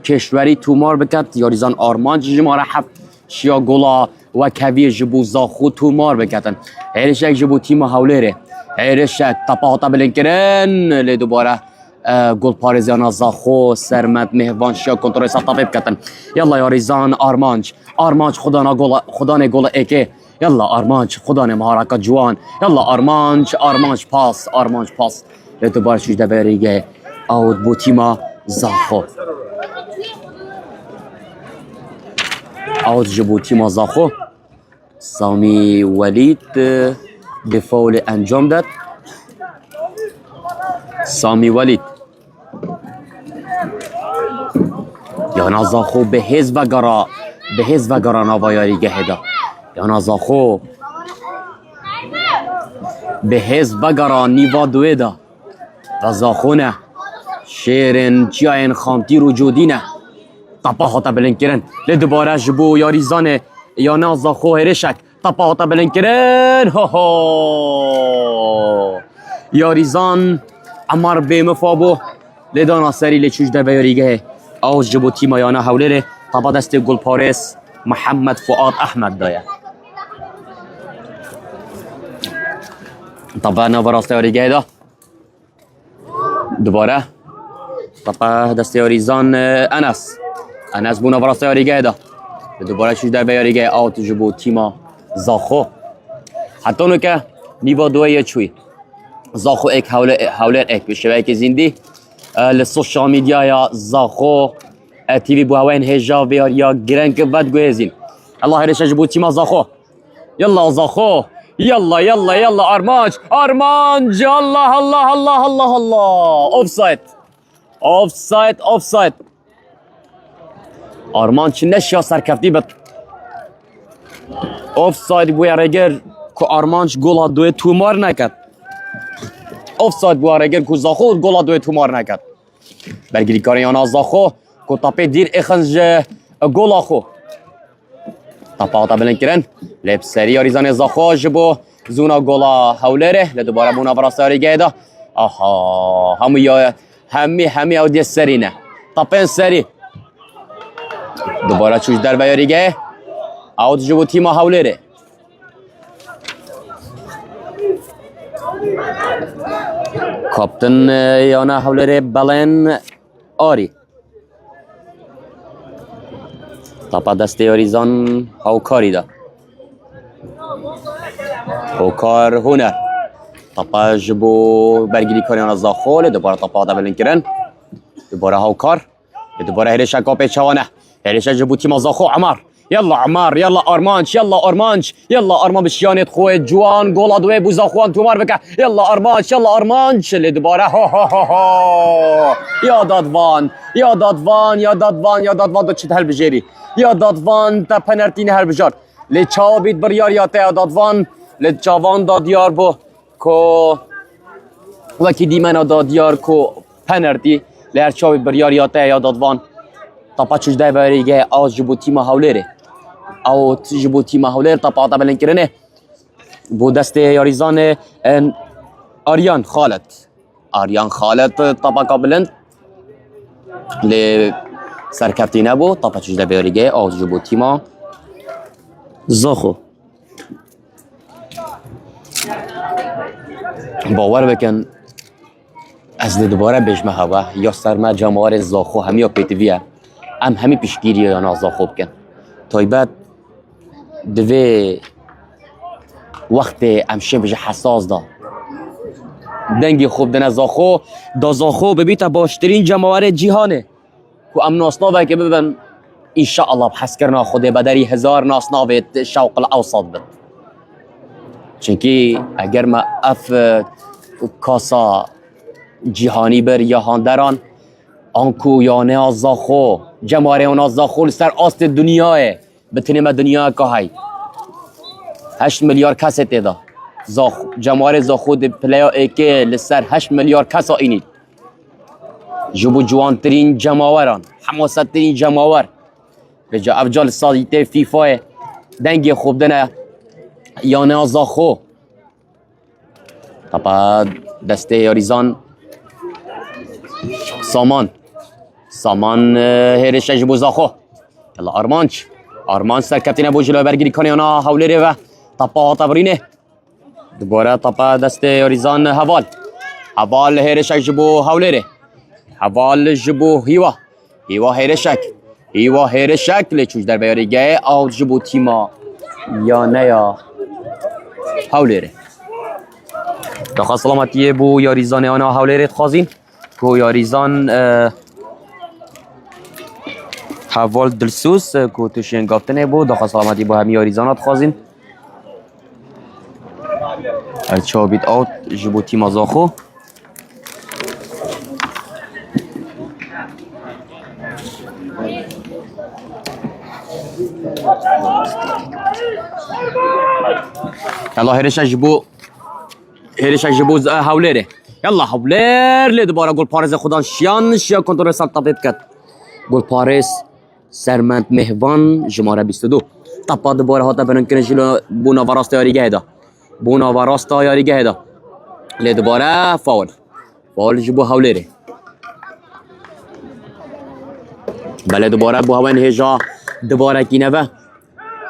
کشوری تومار بکد یاریزان آرمان جمع رحب شیا گولا و کوی جبو زاخو تومار بکدن هیرشک جبو تیم حوله هیرشک تپاهاتا بلنکرن لی دوباره گل پارزیانا زاخو سرمت مهوان شیا کنترل سطح بکدن یلا یاریزان آرمانج خدا نه گولا ایکه یلا آرمانج خدا نه مهارکا جوان یلا آرمانج پاس لی دوباره شجده بریگه آود بو تیما زاخو آود جبو تیما زاخو سامی ولید به فول انجام داد سامی ولید یانا زاخو به حزب و گرا نوایاری گهدا یانا زاخو به حزب و گرا نیوا دوی دا و زاخو نه شیرن چیاین خامتی رو جودی نه تپا هاتا بلند کرن لی دوباره جبو یاریزان یانا زاخو هرشک تپا هاتا بلند کرن یاریزان عمر به مفابو لی دانا سری لی چوش در بیاریگه آوز جبو تیما یانا حوله لی تپا دست گل پارس محمد فؤاد احمد دایه تپا نوراست یاریگه دا دوباره تپا دست یاریزان انس بو نوراست یاریگه دا دوباره چوش در بیاریگه آوت جبو تیما زاخو حتی اونو که نیوا دوه چوی زاخو ایک حولر ایک بشه که زندی لسوشال میدیا یا زاخو تیوی بو هوین هجا بیار یا گرنگ بد گوهزین الله هرش جبو تیما زاخو یلا زاخو یلا آرمانج الله اوفساید آرمانج نشیا سرکفتی بد اوفساید بو یارگر که آرمانج گولا دوی تومار نکد اوفساید بو یارگر که زاخو گولا دوی تومار نکد برگیری کاری آنا زاخو که تاپه دیر اخنج گولا خو طپاتا بلند کرن لب سری یاریزان زاخو جبو زونا گولا هولره لدوباره بونا براستاری گیدا آها همی او دی سرینه طپن سری دوباره چوش در بیاری گه او جبو تیما هولره کاپتن یانا هولره بلن آری طپا دست یاریزان هاوکاری دا هاوکار هنر طپا جبو برگیری کاریان از داخل دوباره طپا دا بلند کرن دوباره هاوکار دوباره هرشا کاپی چوانه هرشا جبو تیم زاخو عمر يلا عمار يلا ارمانش يلا ارمانش يلا ارمان بشيانت خوي جوان جول ادوي بو زاخوان تومار بك يلا ارمانش يلا ارمانش اللي دوباره ها يا دادوان يا دادوان يا دادوان يا دادوان دو چت هل بجيري يا دادوان تا پنالتی هر بجار لی چاوید بریار یا تا دادوان لی چاوان دادیار بو کو وکی دیمنا دادیار کو پنالتی لی هر چاوید بریار یا تا یا دادوان طبعا چوش دای بریگه آز جبوتی ما حولره او جبوتی ما حولره طبعا بلند کرنه بو دست یاریزان آریان خالد طبعا قابلند لی سرکفتی نبود طبعا چوش دای بریگه آز جبوتی ما زاخو باور بکن از دوباره بجمه هوا یا سرما جماعر زاخو همی پیتویه همی پیشگیری یا نازا خوب کن تایبت دوی وقت امشه بجه حساس دا دنگی خوب دن زاخو دا زاخو ببیت باشترین جماعر جیهانه که ام ناسناوه که ببین انشاءالله بحث کرنا خوده بدری 1000 ناسناوه شوق الاوسط بد چونکی اگر ما اف کاسا جیهانی بر یا هاندران آنکو یانه از زاخو جماره اون از زاخو سر آست دنیاه بتنیم دنیا که های 8 میلیارد کس تیدا جماره زاخو دی پلیا ایکه لسر 8 میلیارد کس اینید جبو جوان ترین جماوران حماست ترین جماور بجا افجال سادیته فیفا دنگی خوب دنه یانه از زاخو طبعا دسته یاریزان سامان هرش جبو زاخو يلا ارمان سر کپتین ابو جلو برگیری کنه اونا حوله و طبا تبرینه دوباره طبا دست یاریزان حوال هرش جبو حوله حوال جبو هیوا هرشک لیچوش در بیاریگه آو جبو تیما یا نیا حوله دخوا سلامتی بو یاریزان آنا حوله خازین کو یاریزان حوال دلسوس کو توشین گافتنه بود دخوا سلامتی با همی یاریزانات خوازین هرچه بید آوت جبوتی مزاخو يلا هرشا جبو هاولره يلا هاولر لی دوباره گل پارس خودان شیان کنترل سلطبیت کرد گل پارس سرمند مهوان جماره 22 طبعا دوباره هاتا برن کنه جلو بونا وراست یاریگه دا لی دوباره فاول جبو هاولره بله دوباره بو هاون هجا دوباره کی نوه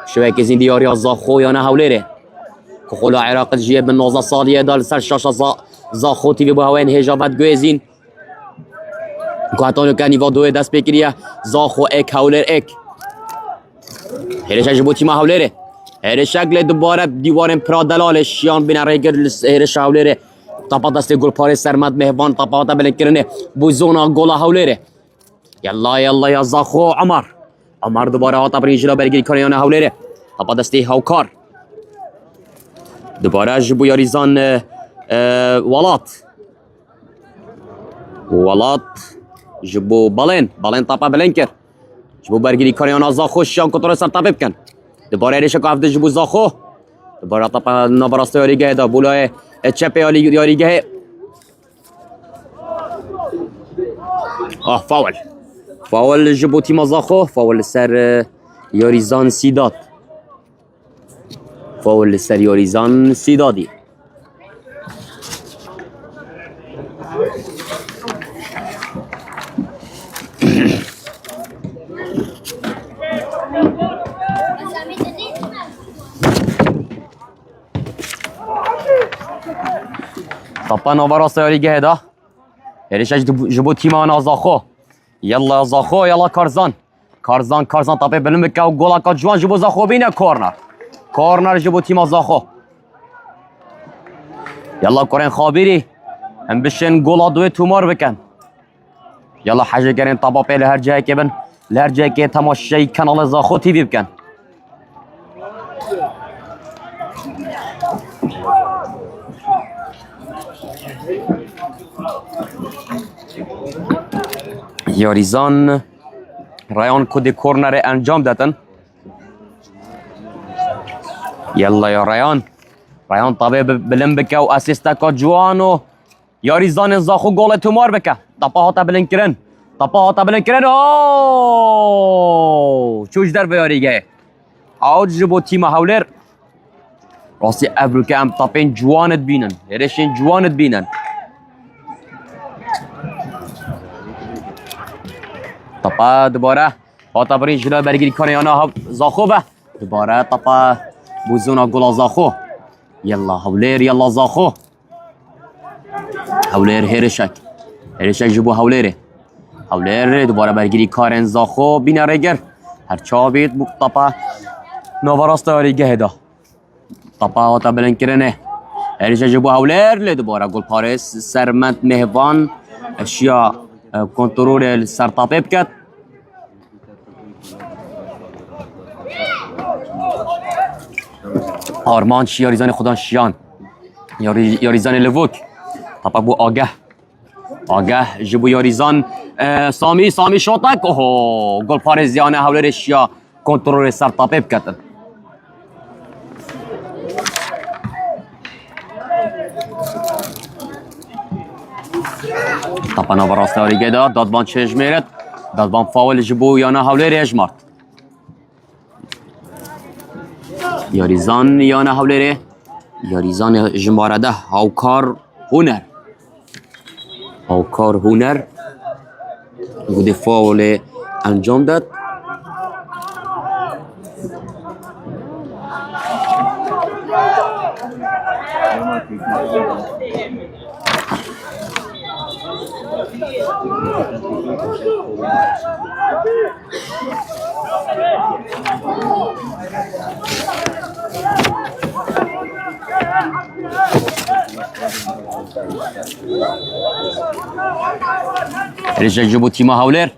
شوه که زین دیاری از زاخو یا نه هاولره که خلا عراق جیه به 19 سالیه دال سر شاش زاخو تیوی بو هاون هجا بد گویزین که حتی نکنی و دوی دست بکریه زاخو اک هاولر اک هرشک جبو تیما هاولره هرشک لی دوباره دیوارن پرادلال شیان بین ریگر هرش هاولره طبعا دست گل پاره سرمد مهوان طبعا بلند کرنه بو زونا گل هاولره يلا يا زاخو عمر دوباره هاتا برین جلو برگیری کنه هاولره طبعا دسته هاوکار دوباره جبو یاریزان ولات جبو بالین طبعا بلند کر جبو برگیری کنه زاخو شیان کنترل سر طبیب کن دوباره ریشه که هفته جبو زاخو دوباره طبعا نبراسته یاریگه دا بولای چپ یاریگه فاول جبو تیما زاخو فاول سر یاریزان سیدات فاول لسر یاریزان سیدادی. طبعا نوبرا سياري جهدا هريش جبو تيما انا زاخو يلا زاخو يلا كارزان طبعا بلمكا وجولا كجوان جبو زاخو بينا كورنر جبو تيما زاخو يلا كورين خابيري هم بشن جولا دوي تومار بكن يلا حاجه كرين طبعا لهر جهه كبن لهر جهه كي تماشي كانال زاخو تي في بكن یاریزان رایان کد کورنر انجام دادن یلا یا رایان طبعا بلن بکه و اسیستا که جوانو یاریزان زاخو گل تومار بکه طبعا هاتا بلن کرن اوووو چوش در بیاریگه آوج جبو تیم هاولر راستی ابروکه هم طبعا جوانت بینن هرشین جوانت بینن طبعا دوباره هاتا برین جلو برگیری کنه یا نه زاخو به دوباره طبعا بوزونا گل زاخو يلا هولير يلا زاخو هولير هرشك جبو هولير دوباره برگیری کارن زاخو بینا رگر هر چابیت طبعا نوراست ریگه دا طبعا هاتا بلن کرنه هرشك جبو هولير دوباره گل پارس سرمند مهوان اشیا کنترول سرطاپه بکد آرمان یاریزان خدا شیان یاریزان لوک طبعا بو آگه جبو یاریزان سامی شوتک اوه گل پارزیانه هولر شیا کنترل سرطاپه بکد طبعا نوراست ریگه دادبان چشم میرد دادبان فاول جبو یانا هولر اجمارد یاریزان یانا هولره یاریزان جماره ده هاوکار هونر گوده فاول انجام داد رجع جبو تيما هاولر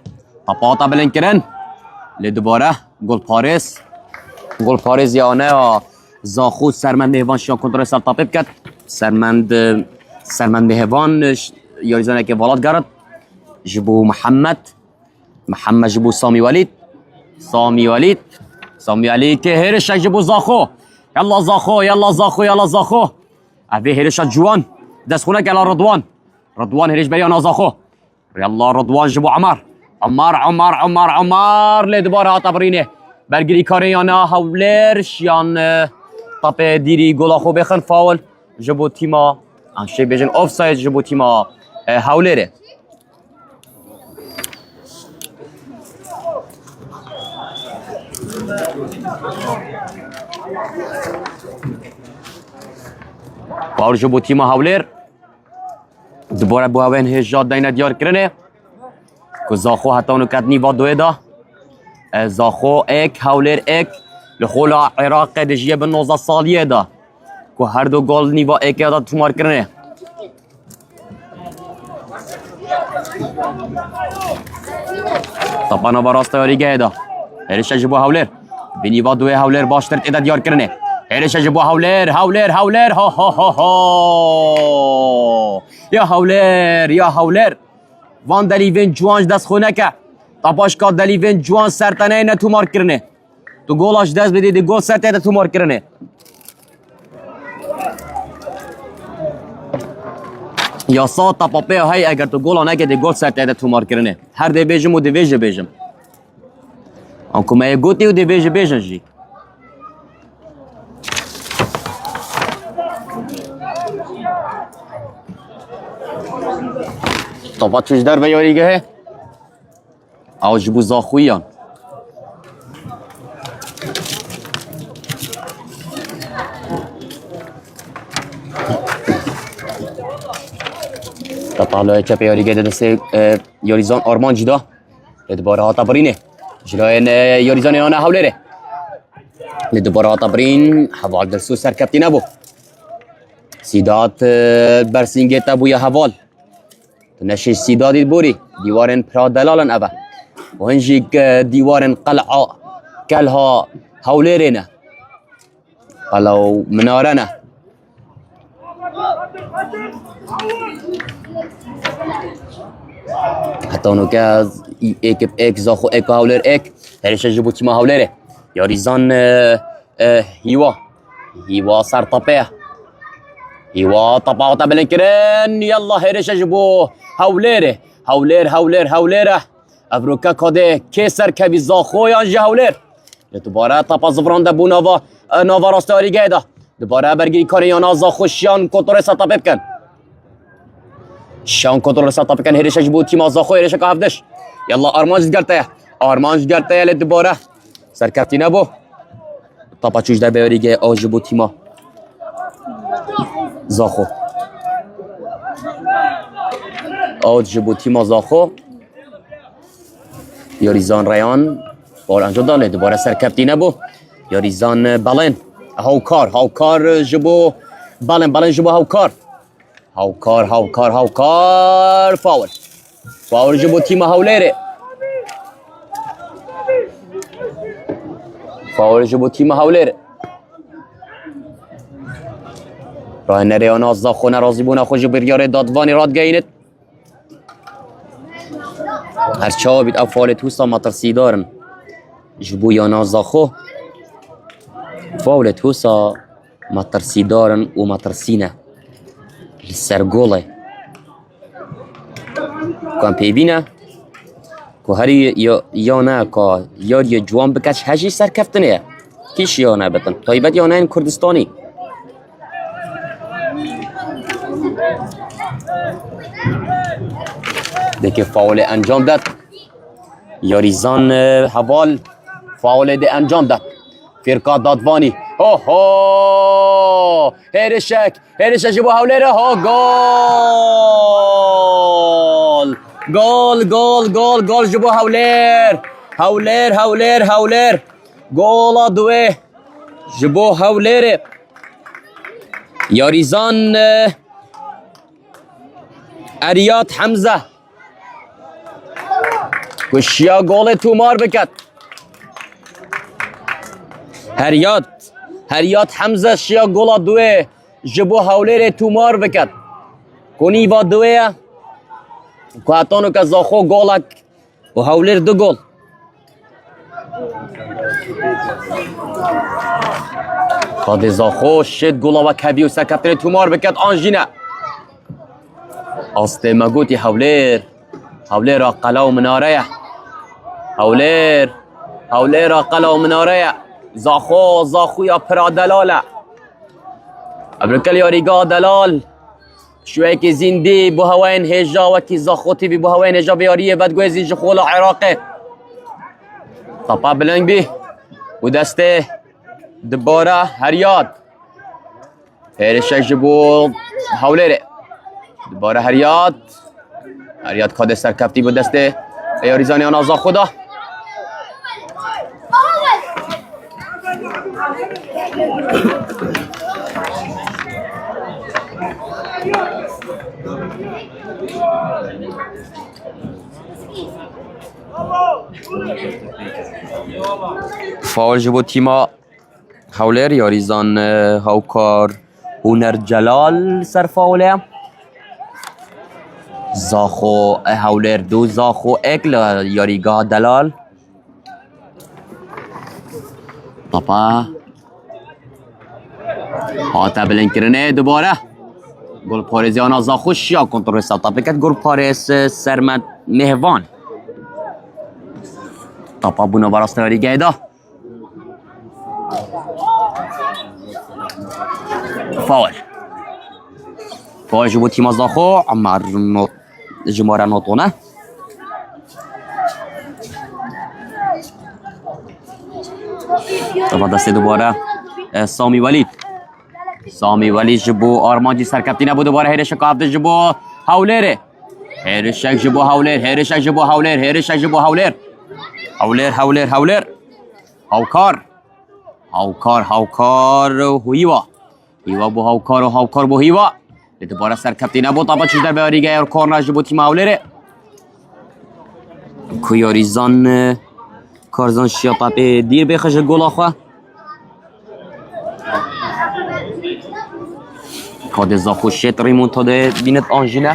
طباطا بلنكرن لدوباره گل پارس یانه زاخو سرمند مهوان شیان کنترل سر طاپه بکد سرمند مهوان یاریزانه که والات گرد جبو محمد جبو سامی ولید که هرش جبو زاخو يلا زاخو افي هرش جوان دست خونه که رضوان هرش بريانا زاخو يلا رضوان جبو عمار لدوباره هاتا برینه برگیری کاریانا هولر شیان طاپه دیری گلا خو بخن فاول جبو تیما انشي بيجن اوف سايد جبو تيما هاولره فاول جبو تيما هاولر دوباره بو هاون هجاد دينا ديار كرنه که زاخو حتی اونو کت نیوا دوه دا زاخو ایک هاولر ایک لخولا عراق دجیه به 19 سالیه دا که هر دو گل نیوا ایک دا تومار کرنه طبعا براست یاریگه دا هرش جبو هاولر به نیوا دوه هاولر باشتر ایدا دیار کرنه هرش جبو هاولر ها ها ها ها یا هاولر وان دلیوین جوانش دست خونه که تاپاش که دلیوین جوان سرطنه نه تو مار کرنه تو گولاش دست بدید گل سرطنه تو مار کرنه یا سا تاپاپه های اگر تو گولا نگه گل سرطنه تو مار کرنه هر دی بیجم و دی بیجم انکو مایه گوتی و دی بیجم جی طبعا چوش در به یاریگه او جبو زاخویان طالع چپ یاریگه دست یاریزان آرمان جدا دوباره ها تبرینه جلوی یاریزان اینا حولره دوباره ها تبرین حوال درسو سرکبتی نبو سیدات برسینگه تبو یا حوال نشش سیدادی بوری دیوارن پرا دلالن اوه و هنجی دیوارن قلعه کلها حولرینه قلعه منارنه حتی اونو که از ایک زاخو ایک حولر ایک هرشه جبو تیما حولره یاریزان هیوا سر طپه هیوا طپا و تبلن کرن یلا هرشه جبو حولره حولره افروکا کاده که سر کبی زاخو یا جه حولر دوباره طپا زفرانده بو ناوا راستاری گیده دوباره برگیری کاری یا زاخو شیان کنترل سطپه بکن شان کنترل سطح بکن هرشه جبو تیم زاخو هرشه که هفدش یلا آرمانج گرته لی دوباره سرکفتی نبو طبعا چوش در بیاریگه آج جبو تیما زاخو آج جبو تیما زاخو یاریزان ریان بار انجام داله دوباره سرکفتی نبو یاریزان بلن هاوکار جبو بلن جبو هاوکار فاول جبو تیم حولره راه نریان از زاخو نرازی بونه خوش بریار دادوانی راد گینید هرچه ها بید افعال توسا مترسی دارن جبو یا زاخو فاول توسا مترسی دارن و مترسینه سرگوله کام پیبینه که هری یا نه که یاری جوان بکش هجی سرکفتنه کیش یا نه بتن طایبت یا نه این کردستانی دیگه فاول انجام داد یاریزان حوال فاول ده انجام داد فرقا دادوانی اوه هرشک جبو حولره ها گول جبو حولر گولا دوه جبو حولره یاریزان اریات حمزه کشیا گول تومار بکد هریات حمزه شیا گولا دوه جبو حولر تومار بکد کنی با دوه که حتانو که زاخو گولک و حولر دو گول قد زاخو شد گولا و کبی و سکتر تومار بکد آنجینه آسته مگوتی حولر قلعه و مناره حولر قلعه و مناره زاخو یا پرا دلاله ابرکل یاریگا دلال شوی که زندی بو هواین هجا و کی زاخوتی بی بو هواین هجا بیاریه بد گوی زینج خولا عراقه طبعا بلنگ بی و دسته دوباره هریاد هرشش بو حولره دوباره هریاد کاده سرکفتی بو دسته یاریزانی آن زاخو دا فاول جبو تیما حولر یاریزان هاوکار هونر جلال سر فاوله زاخو حولر دو زاخو اکل یاریگاه دلال پاپا هاتا بلند کرنه دوباره گل پارزی آن زاخو شیا کنترل سالتا بکد گل پارز سرمد مهوان پاپا بونا براست یاریگاه دا فاول پای جبو تیم زاخو عمر جماره نوتونه طبعا دست دوباره سامی ولید جبو آرمانجی سرکپتی نبود دوباره هیرش کافته جبو هاولره هیرشک جبو هاولر هاوکار هیوا بو هاوکار بو هیوا دوباره سرکپتی نبود طبعا چیز در بیاریگه اور کورنر جبو تیم هاولره کویاریزان کارزان شیاطت دیر بخش گل آخوا کاد زاخو شت ریمونتاده بیند آنژینا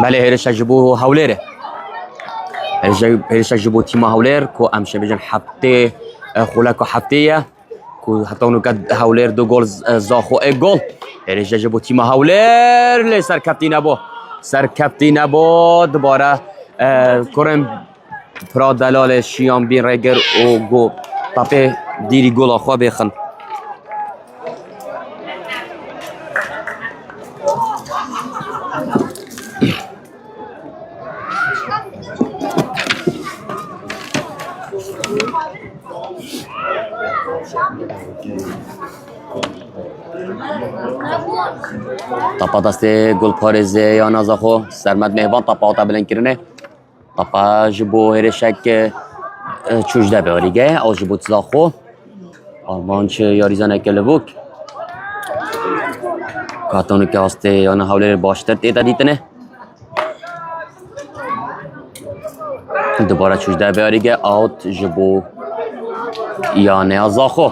بله هیرش جبو هاولره هیرش جبو تیم هاولر کو امشه بجن حبته خلاکو حبتیه کو حتی اونو که هاولر دو گل زاخو گل هیرش جبو تیم هاولر لی سرکپتی نبو دوباره کرم پرا دلال شیام بین رگر و گو تاپه دیری گل آخوا بخن تاپا دست گل پارز یا نازاخو سرمد مهوان تاپا آتا بلند کرنه تاپا جبو هرشک چوجده بیاریگه او جبو تزاخو آرمانچ یاریزانه که لبوک کاتونو که هسته یا نهاولر باشتر تیتا دیتنه دوباره چوجده بیاریگه آوت جبو یا نازاخو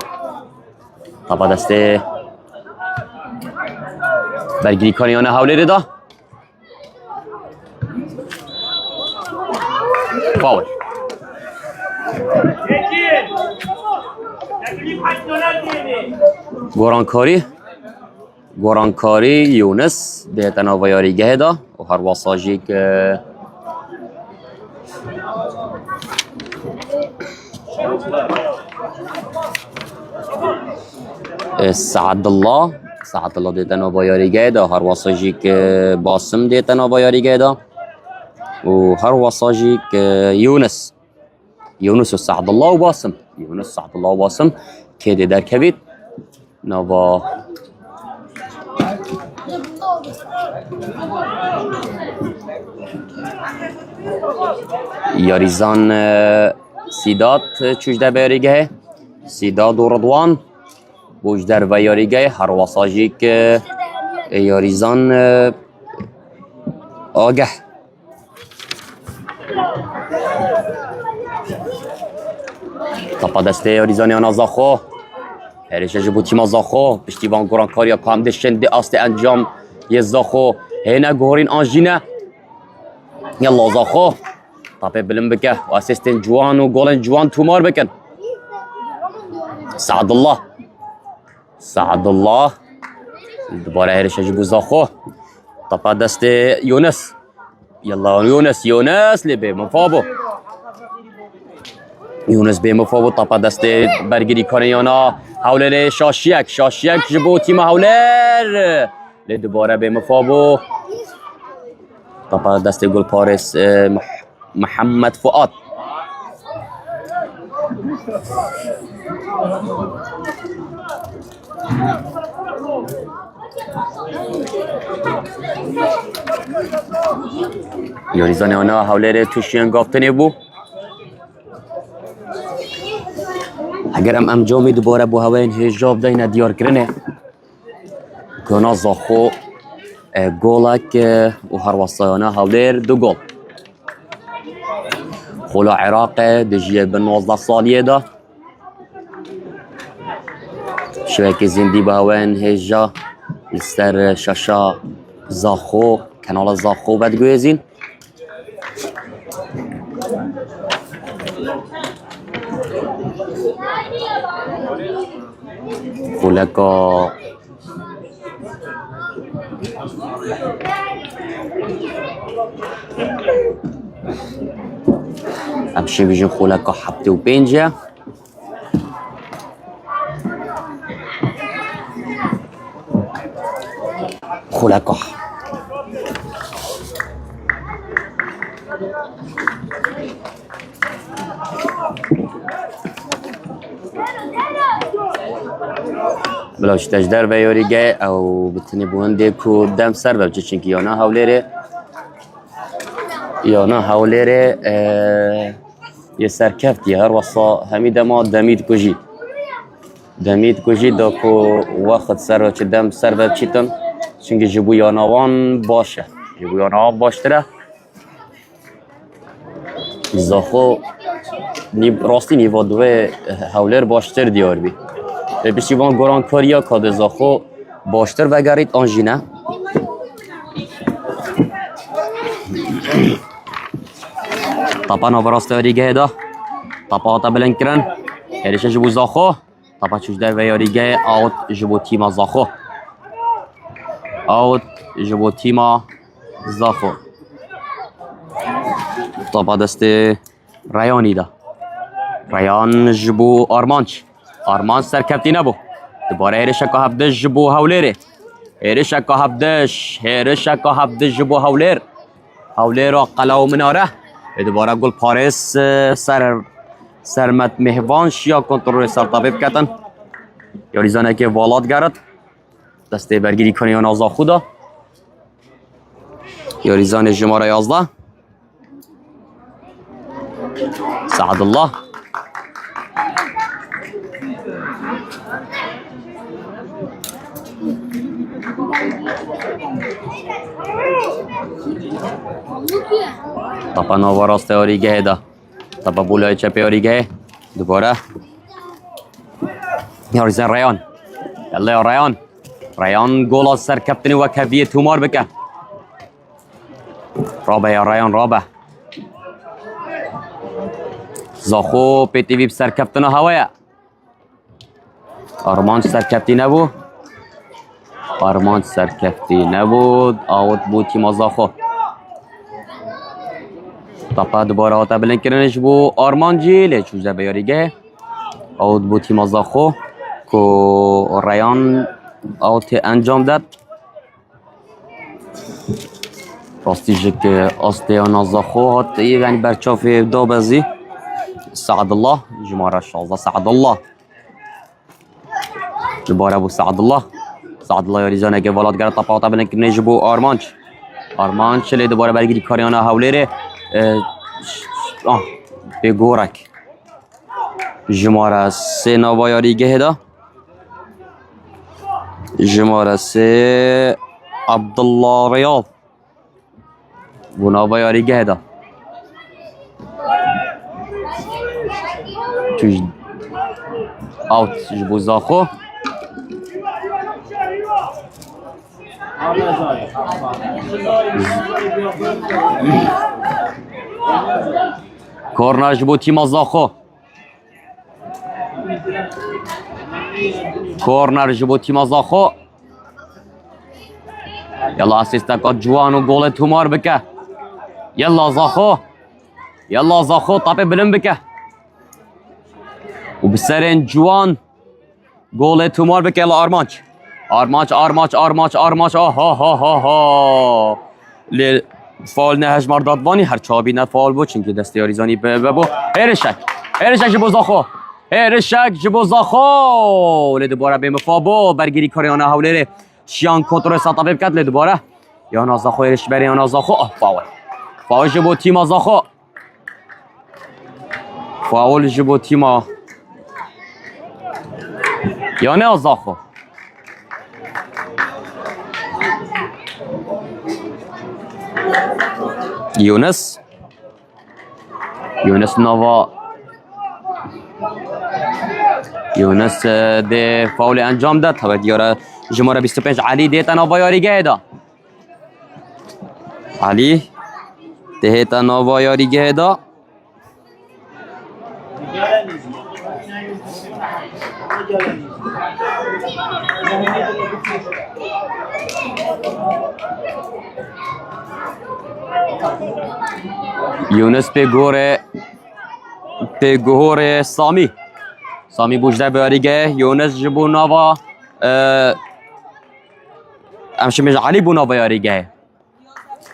تاپا دست برگیری کانیانه هاولر دا فاول گورانکاری یونس دیتنا و یاریگه دا و هر واساجی که سعد الله دیتنا با یاریگه دا هر واساجی که باسم دیتنا با یاریگه دا و هر واساجی که یونس و سعد الله و باسم که دی در کبید نوا یاریزان سیدات چوجده بیاریگه سیداد و رضوان بوجدر و یاریگه هر واساجی که یاریزان آگه تاپا دسته یاریزان یا نازاخو هرشه جبو تیم زاخو پشتیبان گورانکاریا کامدشن دی آست انجام یه زاخو هینا گورین آنژینه یلا زاخو تاپه بلن بکه و اسیستن جوان و گولن جوان تومار بکن سعد الله دوباره هرشه جبو زاخو تاپه دست یونس یلا یونس لی به مفابو تاپا دست برگیری کانیانا هاولر شاشیک جبو تیم هاولر لی دوباره به مفابو تاپا دست گل پارس محمد فؤاد یاریزان آنا هاولر توشیان گافتنه بو اگر هم انجامی دوباره بو هواین هجاب داینا دیار کرنه کنا زاخو گولک و هر وصایانه هاولر دو گل خولا عراق دجیه به 19 سالیه دا شویه زندی به هواین هجا لستر شاشا زاخو کانال زاخو بدگویزین خولکا امشي بيجي خولکا 75 خولکا بلاش تجدر و یاریگه او بتنی بونده کو دم سر بچه چنکی یا نه هولیره یه سرکفتی هر وصا همی دما دمید کجی دا کو وقت سر و چه دم سر بچه تن چنکی جبو یا نوان باشه جبو یا نوان باشتره زاخو راستی نیوا دوه هولر باشتر دیار بی بشیوان گران کاریا کاد زاخو باشتر وگرید آنجینه طبعا نوبراست یاریگه دا طبعا تا بلند کرن هرشه جبو زاخو طبعا چوش در و یاریگه آوت جبو تیما زاخو طبعا دست ریانی دا ریان جبو آرمان سرکفتی نبو دوباره هرشه که هفدش جبو هولره هرشه که هفدش جبو هولر و قلعه و مناره دوباره گل پاریس سرمت مهوانش یا کنترل سر طبیب کتن یاریزانه که والات گرد دسته برگیری کنی و نازا خودا یاریزان جماره 11 سعد الله طبعا نوبا راست یاریگه دا طبعا بولای چپ یاریگه دوباره یاریزن ریان یلا یا ریان گول از سر کپتنی و کفیه تومار بکه رابه یا ریان رابه زاخو پیتی ویب سر کپتن هوایه آرمان سرکفتی نبود آوت بود تیم زاخو طبعا دوباره آتا بلند کرنش بو آرمان جیله چوزه بیاریگه آوت بود تیم زاخو کو ریان آوت انجام داد راستیشه که آستیانا زاخو هات یعنی برچاف دو بازی سعد الله جماره 16 سعد الله دوباره بو سعد الله یاریزانه که ولاد گرد طبعا آتا بلند کرنش بو آرمان چلی دوباره برگیری کاریانا هولره به گورک جماره 3 نوا یاریگه دا جماره 3 عبدالله ریاض و نوا یاریگه دا توش اوت جبو زاخو کورنر جبو تیم زاخو یلا اسیستا که جوان و گول تومار بکه یلا زاخو طاپه بلند بکه و بسرین جوان گول تومار بکه یلا آرمانچ آها فال نه هجمار دادوانی هر چابی نه فال بود چون که دست یاریزانی ببو هرشک جبو زاخو دوباره به مفابو برگیری کاریانا هولره شیان کنترل سطابه بکد دوباره یانا زاخو هرش بری یانا زاخو فاول جبو تیما زاخو یانا زاخو یونس نوا ده فاول انجام داد تا دیاره جماره 25 علی دیتا نوا یاریگه دا علی دهتا نوا یاریگه دا یونس به گوره سامی بوجده بیاریگه یونس جبو نوا امشه میشه علی بو نوا بیاریگه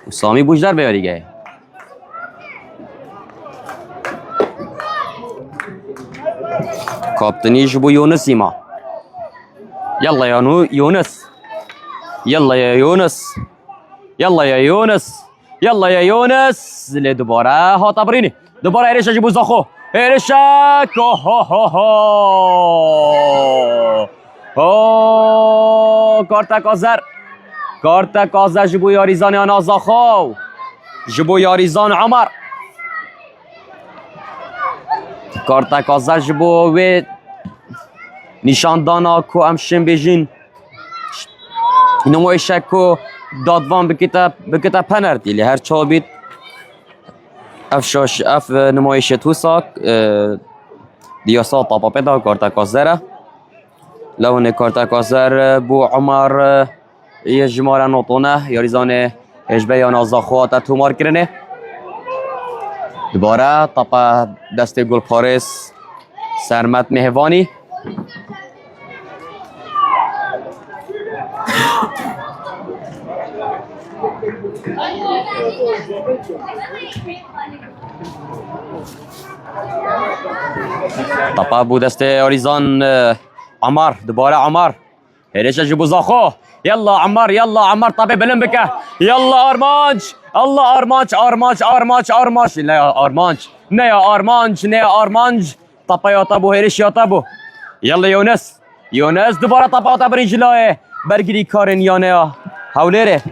و سامی بوجدر بیاریگه کاپتنی جبو یونسی ما يلا يا يونس يلا يا يونس يلا يا يونس يلا يا يونس اللي دوباره ها طبريني دوباره ايريش اجيبو زاخو ايريشك كارتا كازر جبو ياريزان انا زاخو جبو ياريزان عمر كارتا كازر جبو و نشان دانا کو امشن بجین نمایش کو دادوان بکتا پنالتی لی هر چا بید اف نمایش توساک دیاسا طابا پیدا کارتا کازره لون کارتا کازر بو عمر یه جماره نوتونه یاریزان اجبه یا نازاخوات تومار کرنه دوباره طابا دست گل پارس سرمت مهوانی طبعا بو دست آریزان عمر دوباره عمر هرش جبو زاخو يلا عمر يلا عمر طبعا بلن بك يلا ارمانج الله ارمانج لا يا ارمانج نه يا ارمانج نه يا ارمانج طبعا يا طبو هرش يا طبو يلا يونس دوباره طبعا طبعا جلاه برگری کارن یا نه حولره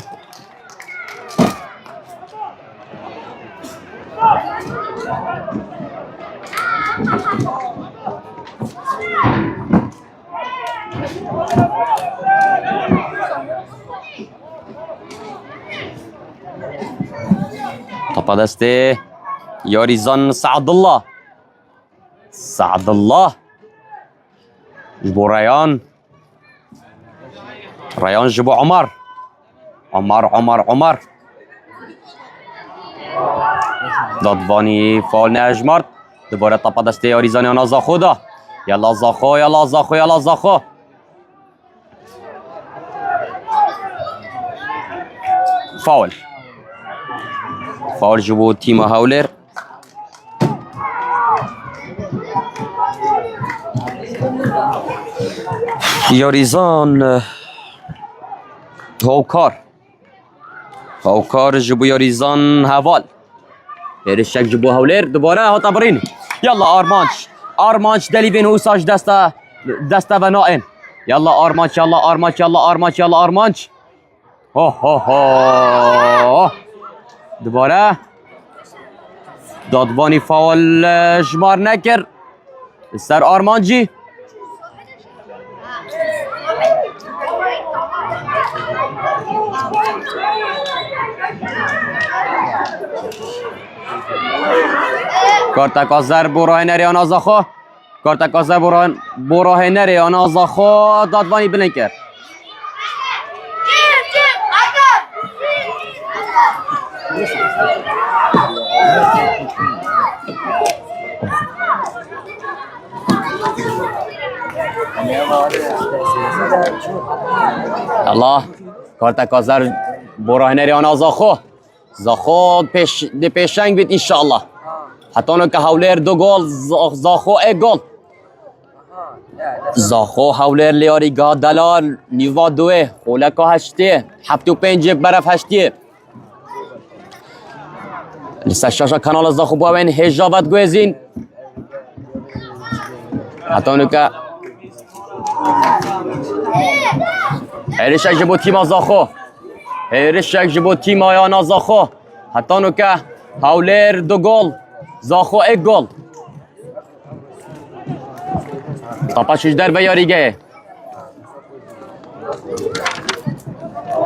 طبعا دسته یاریزان سعد الله جبو ريان جبو عمر دادوانی فال نجمرد دوباره طبعا دسته یاریزانی آنا زاخو دا یلا زاخو فاول جبو تیم هاولر یاریزان هاوکار جبو یاریزان هوال هرشک جبو هاولر دوباره ها طبرین يلا ارمانج دلی بین اوساج دسته و نائن يلا ارمانج دوباره دادوانی فاول شمار نکر سر آرمانجی کارتکازر براه نری آنازاخو براه نری آنازاخو دادوانی بلند کرد الله کارتکازر براه نری آنازاخو پیشنگ بید انشاءالله حتی اونو که هاولر 2 گل زاخو 1 گل زاخو هاولر لیاریگا دلال نیوا 2 خولکا 8 75 برف 8 لسه شاشا کانال زاخو باوین هجابت گوزین حتی اونو که هرشک جبو تیم زاخو آیانا زاخو حتی اونو که هاولر 2 گل زاخو 1 گل طپاشش در بیاریگه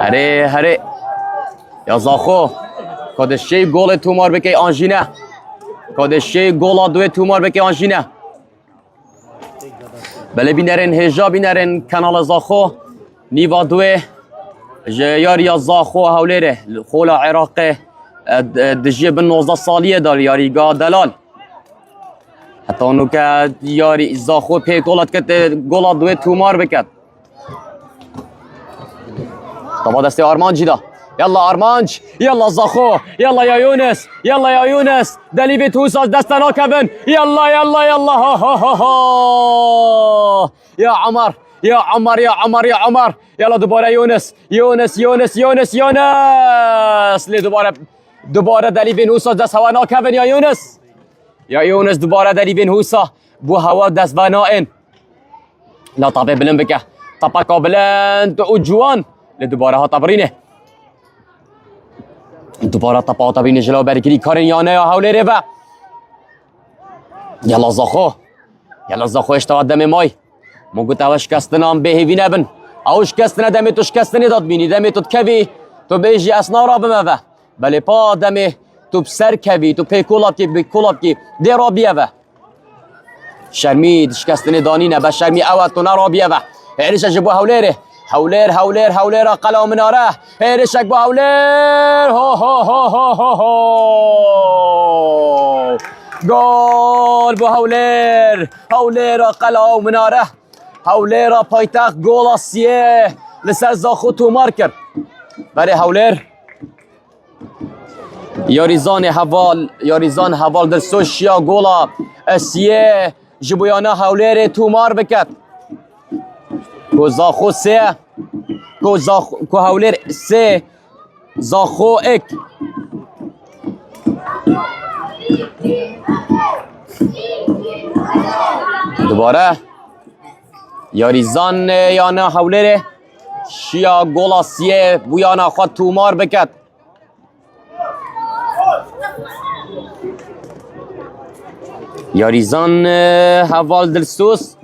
هره یا زاخو کادشه گل تومار بکی آنجینه کادشه گل 2 تومار بکی آنجینه بله بینرین هجا بینرین کانال زاخو نیوا دوه یاری زاخو هولیره خولا عراق دجیه بن 19 سالیه دار یاری گا دلال حتی اونو که یاری زاخو پی گولت کت گولت دوه تومار بکت طبعا دسته آرمانجی دا يلا أرمانج يلا زاخو يلا يا يونس يلا يا يونس دليفي توساس دستنا كبن يلا يلا يلا ها ها ها ها يا عمر يا عمر يا عمر يا عمر يلا دوباره يونس يونس يونس يونس يونس لي دوباره دليفي توساس دست هوانا كبن يا يونس دوباره دليفي توسا بو هوا دست بنائن لا طبعا بلن بك طبعا قابلن تو جوان لدوباره ها طبرينه دوباره طبعا طبعا جلو برگیری کارن یا نه حوله ره یلا زاخو اشتواد دم مای مگو تو شکستنام بهیوی نبن او شکستنه دمی تو شکستنی داد بینی دمی تو کوی تو بیجی اسنا را بموه بله پا دمی تو بسر کوی تو پی کولاب کی دی را بیوه شرمید شکستنی دانی نه بس شرمی اوه تو نرا بیوه هرش جبو حوله ره هولير قلعه مناره هيرشك بهولير هو جول هولير قلعه مناره هولير پایتخت گل اسیه لسر زاخو تو مارکر برای هولير یاریزان حوال در سوشیا گولا اسیه جبویانا هولير تو مار بکت کو زاخو سه کو هولير سه زاخو اک دوباره یاریزان یانا هولير شیا گولا سیه بویانا خود تومار بکد یاریزان حوال دلسوس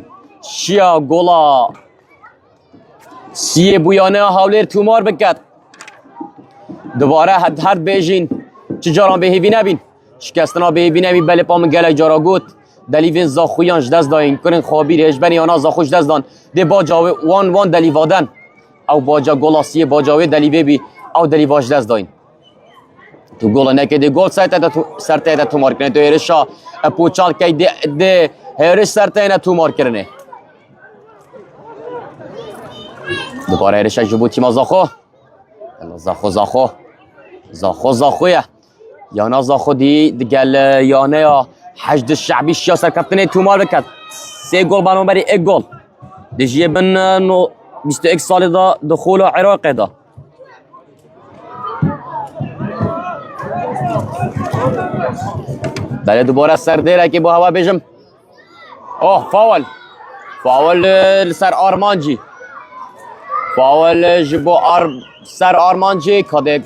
شیا گولا سیه بویانه هولير تومار بکد دوباره هر بیجین چجاران بهیوی نبین شکستنا بهیوی نبین بله پام گله جارا گوت دلیوین زاخویانش دست داین کرن خوابی رهش بنی آنا زاخوش دست دان ده باجاوه وان دلیوادن او باجا گولا سیه باجاوه دلیوه بی او دلیواش دست داین تو گولا نکه گل سرته تومار کنه تو هرشا پوچال که ده هرش سرته تومار کنه دوباره هرش جبو تیم زاخو زاخویه یانا زاخو دیگل یانه یا حشد الشعبی شیا سرکفتنه تومار بکد 3 گل بنابرای 1 گل دیجیه بن 21 سال دا دخول عراق دا بله دوباره سر دیره که با هوا بیجم فاول سر آرمانجی فاول جبو سر آرمانجی کده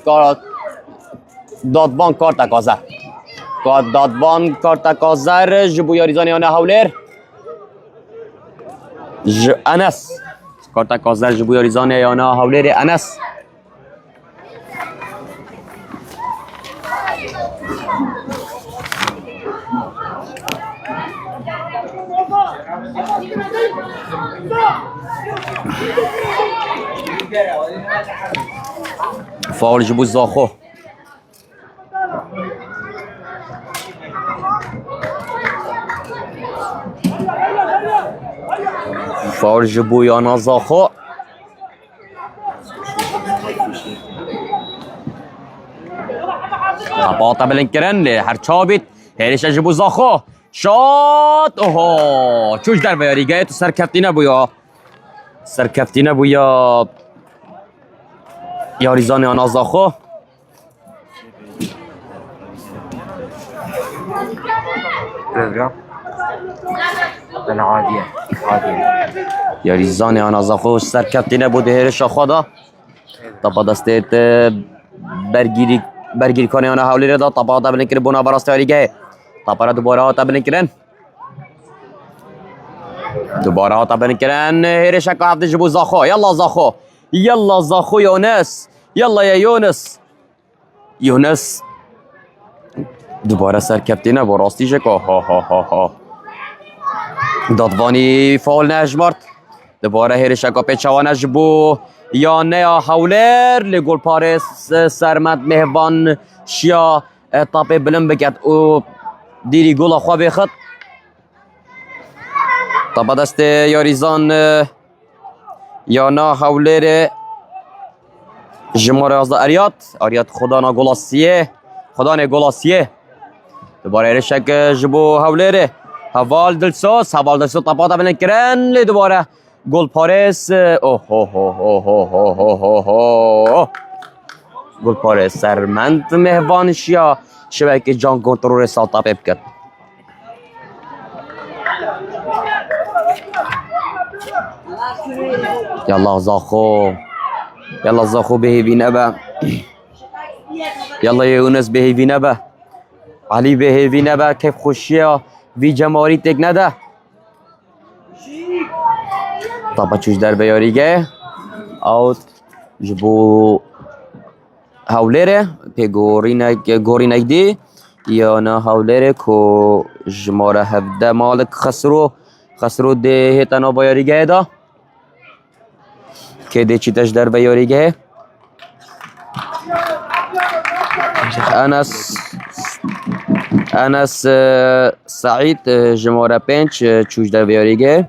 دادبان کارت کازر جبو یاریزان یانه هولير انس کارت کازر جبو یاریزان یانه هولير انس فاول جبو زاخو فاول جبو یانا زاخو طباطا بلنکرن هر چابیت هرش جبو زاخو شات چوش در بیاری گه تو سرکفتی نبویا یاریزان آنا زاخو عادیه یاریزان آنا زاخو سرکفتی نبوده هرش خدا طبعا دستیت برگیری کنه آنا هولير دا طبعا بلنکر بونا براست یاری گه طبعا دوباره ها بلنکرن هرش که هفته جبو زاخو يلا زاخو يونس يلا يا يونس دوباره سرکفتی نبو راستی شکا دادوانی فاول نجمرد دوباره هیرشکا پیچوانش بو یا نه حولر لگل پارس سرمت مهبان شیا تاپه بلند بکد او دیری گل خواه بخد تاپه دست یاریزان یا نه حولر جمهور از اریات خدا نا گلاسیه خدا نه گلاسیه دوباره هیرشک جبو حولر حوال دلسوز تاپه تا بلند کرن لی دوباره گل پارس گل پارس سرمند مهوانش یا شبکه جان کنترل سالتا پیب کرد یالله زاخو بهیوی نبه یالله یونس بهیوی نبه علی بهیوی نبه کیف خوشیه وی جماری تک نده طبعا چوش در بیاریگه اوت جبو هاولره پی گورینک دی یا نه هاولره کو جماره هفده مالک خسرو ده هتنا بیاریگه دا که ده چیتش در بیاریگه انس سعید جماره 5 چوش در بیاریگه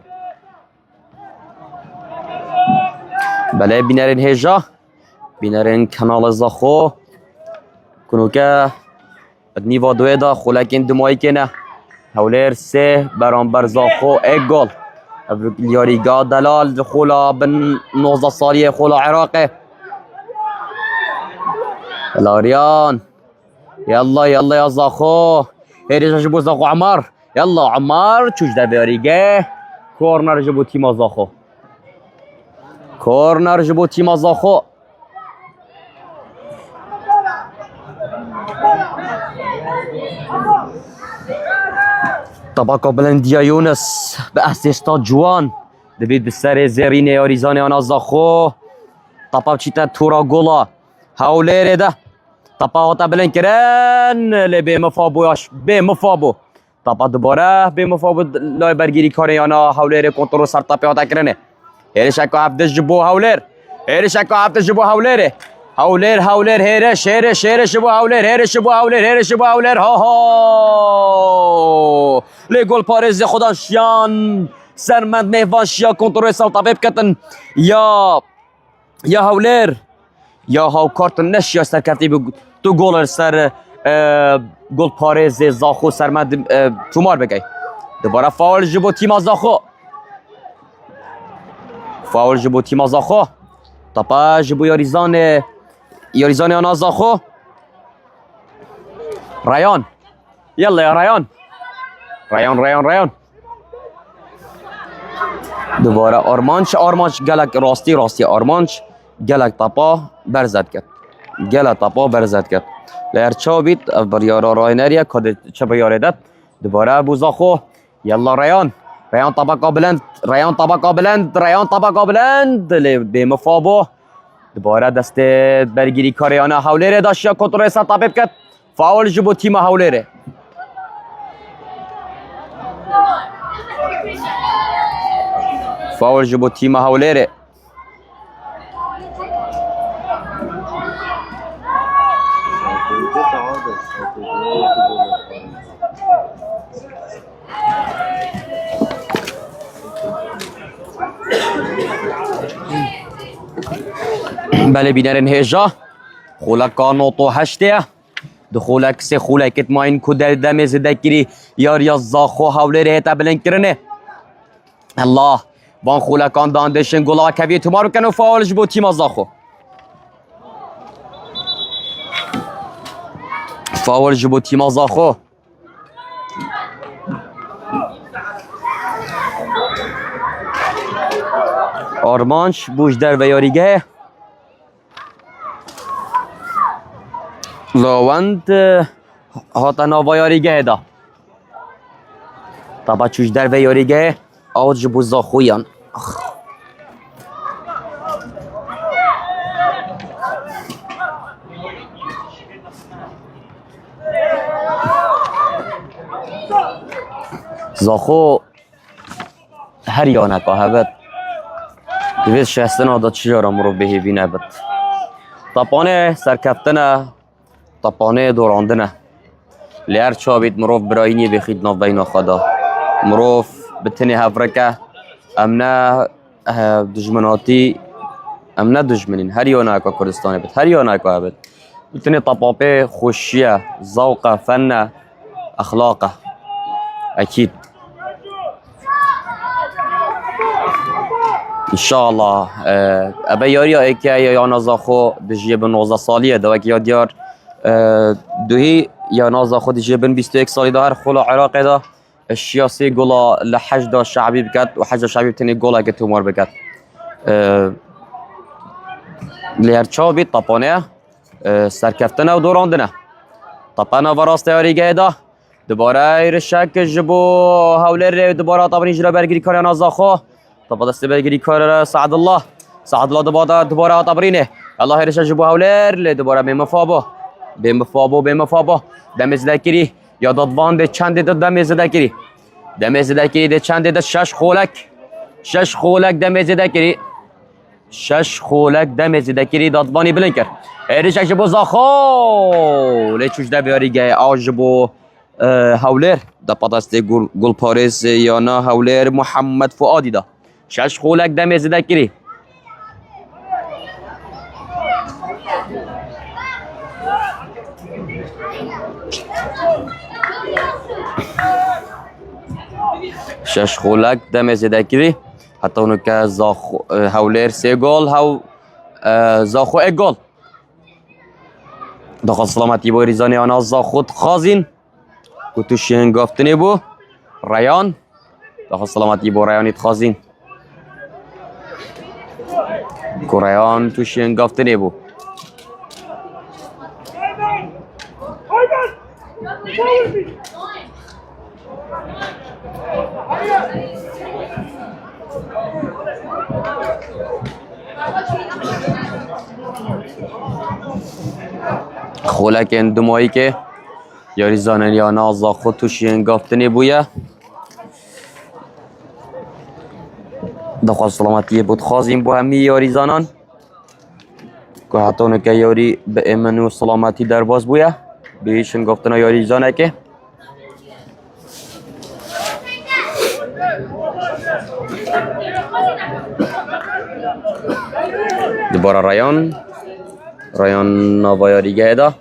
بله بینرین هجا بینرین کانال زاخو کنو که نیوا دوی دا خولکین دمایی که نه هولر 3 برانبر زاخو ایک گل یاریگا دلال خولا بن 19 سالیه خولا عراقه لاریان یلا یا زاخو هیریجا جبو زاخو عمار یلا عمار چوش در بیاریگه کورنر جبو تیما زاخو کورنر جبو تیما زاخو طبقه بلندیا یونس به اسیستا جوان دبید به سر زرین یاریزان آنا زاخو طبقه چیتا تورا گولا هاولیر ده طبقه هاتا بلند کرن لی به مفابو طبقه دوباره به مفابو لای برگیری کاری آنا هاولیر کنترل سر طبقه هاتا کرنه هیرشکا هفته جبو هاولر هاولر هیرش بو هاولر ها لی گل پارز خدا شیان سرمند مهوان شیا کنترل سالتا بیب کتن یا هاولر یا هاو کارتن نشیا سر کتی تو گل سر گل پارز زاخو سرمند تومار بگی دوباره فاول جبو تیما زاخو طبعا جبو یاریزان آنا زاخو رایان یلا یا رایان دوباره آرمانچ گلک راستی آرمانچ گلک طبعا برزد کرد لیر چا بید بر یارا راینریه که چه بیاردد دوباره ابو زاخو یلا رایان طبقه بلند به مفابو دوباره دست برگیری کاریانا هاولره داشت یا کنترل سر طبیب کرد فاول جبو تیم هاولره بله بینرین هجا خولکا نوتو هشته دخولک سه خولکت ماین کدر دم زدکری یا زاخو هاولر هتا بلند کرنه الله وان خولکان داندشن گلا کوی تمارو کنو فاولش بو تیم زاخو آرمانش بوش در و یاریگه لاوند هاتنا و یاریگه دا طبعا چوش در و یاریگه آج بو زاخویان زاخو هر یانه که هبت دوید شهستنا دا چجارا مروف بهی بینه بد طپانه سرکفتنه طپانه دوراندنه لیر چا بید مروف براینی بخید ناف بین خدا مروف بتنی هفرکه امنه دجمناتی امنه دجمنین هر یانه که کردستانه بد هر یانه که هبت بتنی طپاپه خوشیه ذوقه فنه اخلاقه اكيد ان شاء الله ابا یاری اکه یا نازاخو دجیه به 19 سالیه دوک یا دیار دوهی یا نازاخو دجیه بن 21 سالی ده هر خلا عراق ده الشیاسی گلا لحج ده شعبی بکد و حج شعبی بتنی گلا که تومار بکد لهر چا بید طپانه سرکفتنه و دوراندنه طپانه و راست یاریگه ده دوباره ایرشک جبو هولر دوباره طبعا اجرا برگیری کار نازاخو طبعا دست برگیری کار سعد الله دوباره طبرینه الله ایرشک جبو هولر دوباره بمفابو دمز دکری یا دادوان ده چند ده دمز دکری ده چند ده شش خولک دمز دکری دادوانی بلنکر ایرشک جبو زاخو لیچوش ده بیاریگه آجبو هولر دا پاداست گل پاریس یا نه هولر محمد فؤادی دا شش خولک دم زده کری شش خولک دم زده کری حتی اونو که هولر 3 گل زاخو 1 گل داخل سلامتی با ریزانی آنها زاخود خازین کتوشین گفتنی بو ریان داخل سلامتی با ریانیت خازین که ریان توشین گفتنی بو خولک اندمایی که یاری زانن یا نازا خود توشین گفتنی بویه داخل سلامتی بود خازیم با همی یاری زانان که حتی اونو که یاری به امن و سلامتی در باز بویه بهشون گفتن یاری زانه که دوباره ریان نوایاریگه ده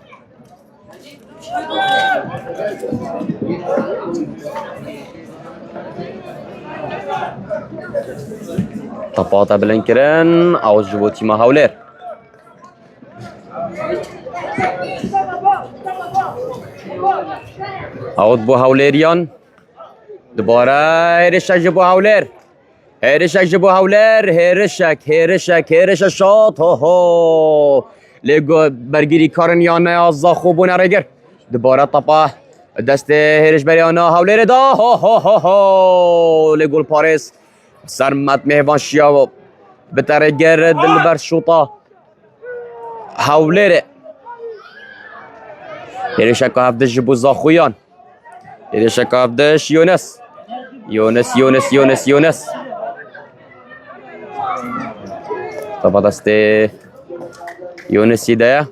طباطة بلنكرن او جبوتي ما هولر عود بو هوليريان دوباره هيرشك جبو هولر هيرشك شاط هو لگو برگیری کارن یا نه ازا خوبونه رگر دوباره طبا دست هیرش بریانا هولر دا لگول پاریس سرمت مهوان شیا بتره گر دل بر شوطا هولر هیرشک هفدش جبو زاخویان هیرشک هفدش یونس طبا دست یونسی ده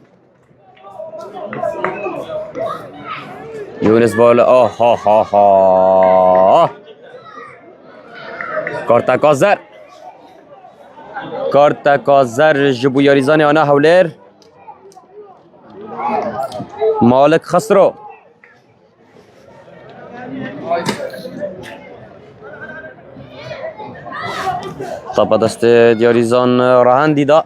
یونس بالا کارتا کازر جبو یاریزانی آنها هولر مالک خسرو طبعا دست دیاریزان راهن دیدا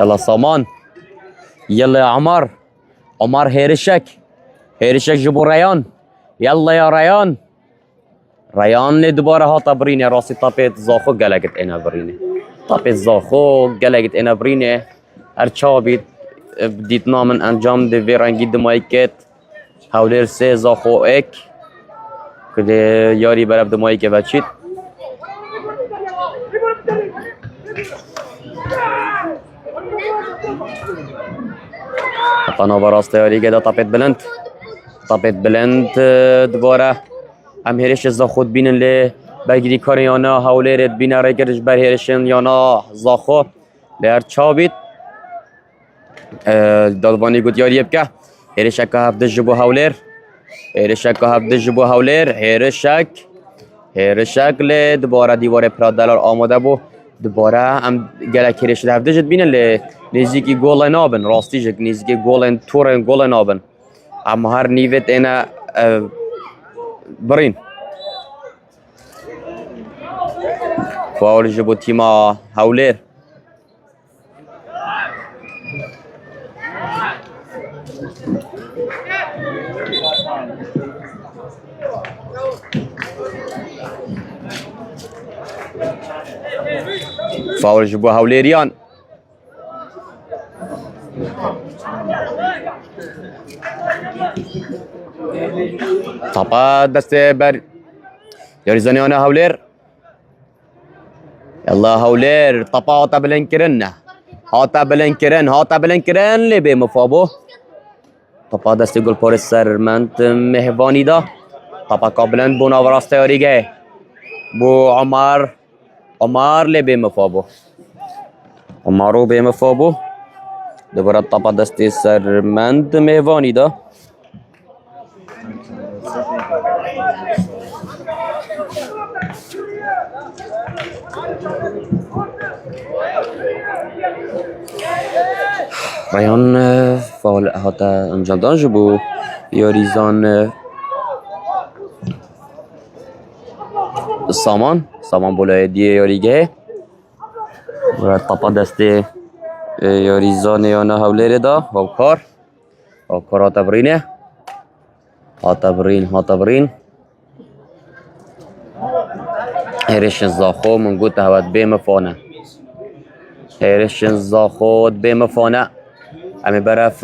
يلا صامان يلا يا عمر هيرشك جبو ريان يلا يا ريان دوباره ها طبرينه راسي طابت زاخو قلقت انا برينه طابت زاخو قلقت انا برينه ارچابيت بديت نامن انجام دي ويرانگي دمايكت هولر سه زاخو اك كده ياري برب دمايكه بچيت طبعا براسته یاری گدا طبت بلند دوباره هم هرش زا خود بینن لی برگیری کار یانا هولرت بینه رای گرش بر هرشن یانا زاخو لر چابید دالبانی گوت یاری بکه هرشک هفته جبو هولر هرشک لی دوباره دیوار پرادلار آماده بو دوباره هم گلک هرش هفته جد بینن لی نزدیکی گل نابن راستی جد نزدیکی گل نابن اما هر نیوت اینا برین فاول جبو تیما هولر فاول جبو هولریان طبعا دست بر یاریزانی آنها هولر يلا هولر طبعا هاتا بلنكرن لبي مفابو طبعا دست گل پر سرمنت مهوانی دا طبعا قابلن بونا وراسته یاریگه بو عمر لبي مفابو عمرو بي مفابو دوباره طبعا دست سرمنت مهوانی دا رایان فاول هاتا انجام دادن جبو یاریزان سامان بولای دیه یاریگه و طبعا دست یاریزان یانا هولر دا هاوکار هاتا برین هرشن زاخو من گوت هوت بیم فانه امی برف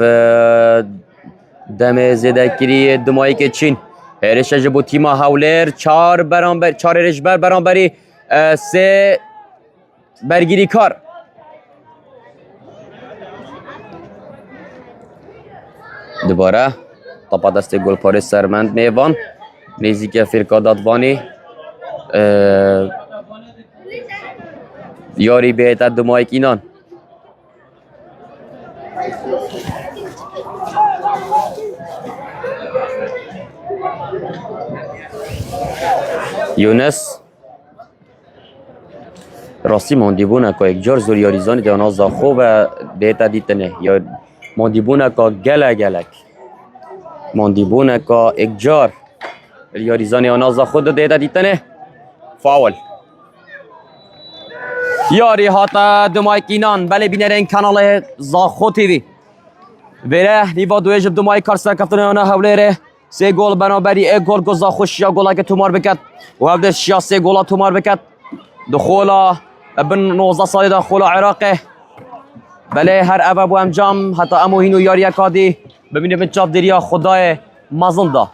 دم زده کری دمایی که چین هرش جبو تیما هولر چار رشبر برانبری سه برگیری کار دوباره طبعا دست گل پاره سرمند میوان نزدیک فرقا دادوانی یاری بهتر دمایی اینان یونس راستی ماندیبونه که یک جار زور یاریزانی دیانا زاخو و دیتا دیتنه یا ماندیبونه که گلک ماندیبونه که یک جار یاریزانی آنا زاخو دو دیتا دیتنه فاول یاری هاتا دمایکینان بله بینرین کانال زاخو تیوی بره نیوا دوی جب دمای کار سر کفتن آنا هولره سه گل بنابری یک گل گذا خوش یا گلا که تومار بکد و هفته شیا سه گلا تومار بکد دخولا ابن 19 سالی دخولا عراقه بله هر اوه بو انجام حتی امو هینو یاری اکادی ببینه به چاپ دریا خدای مزنده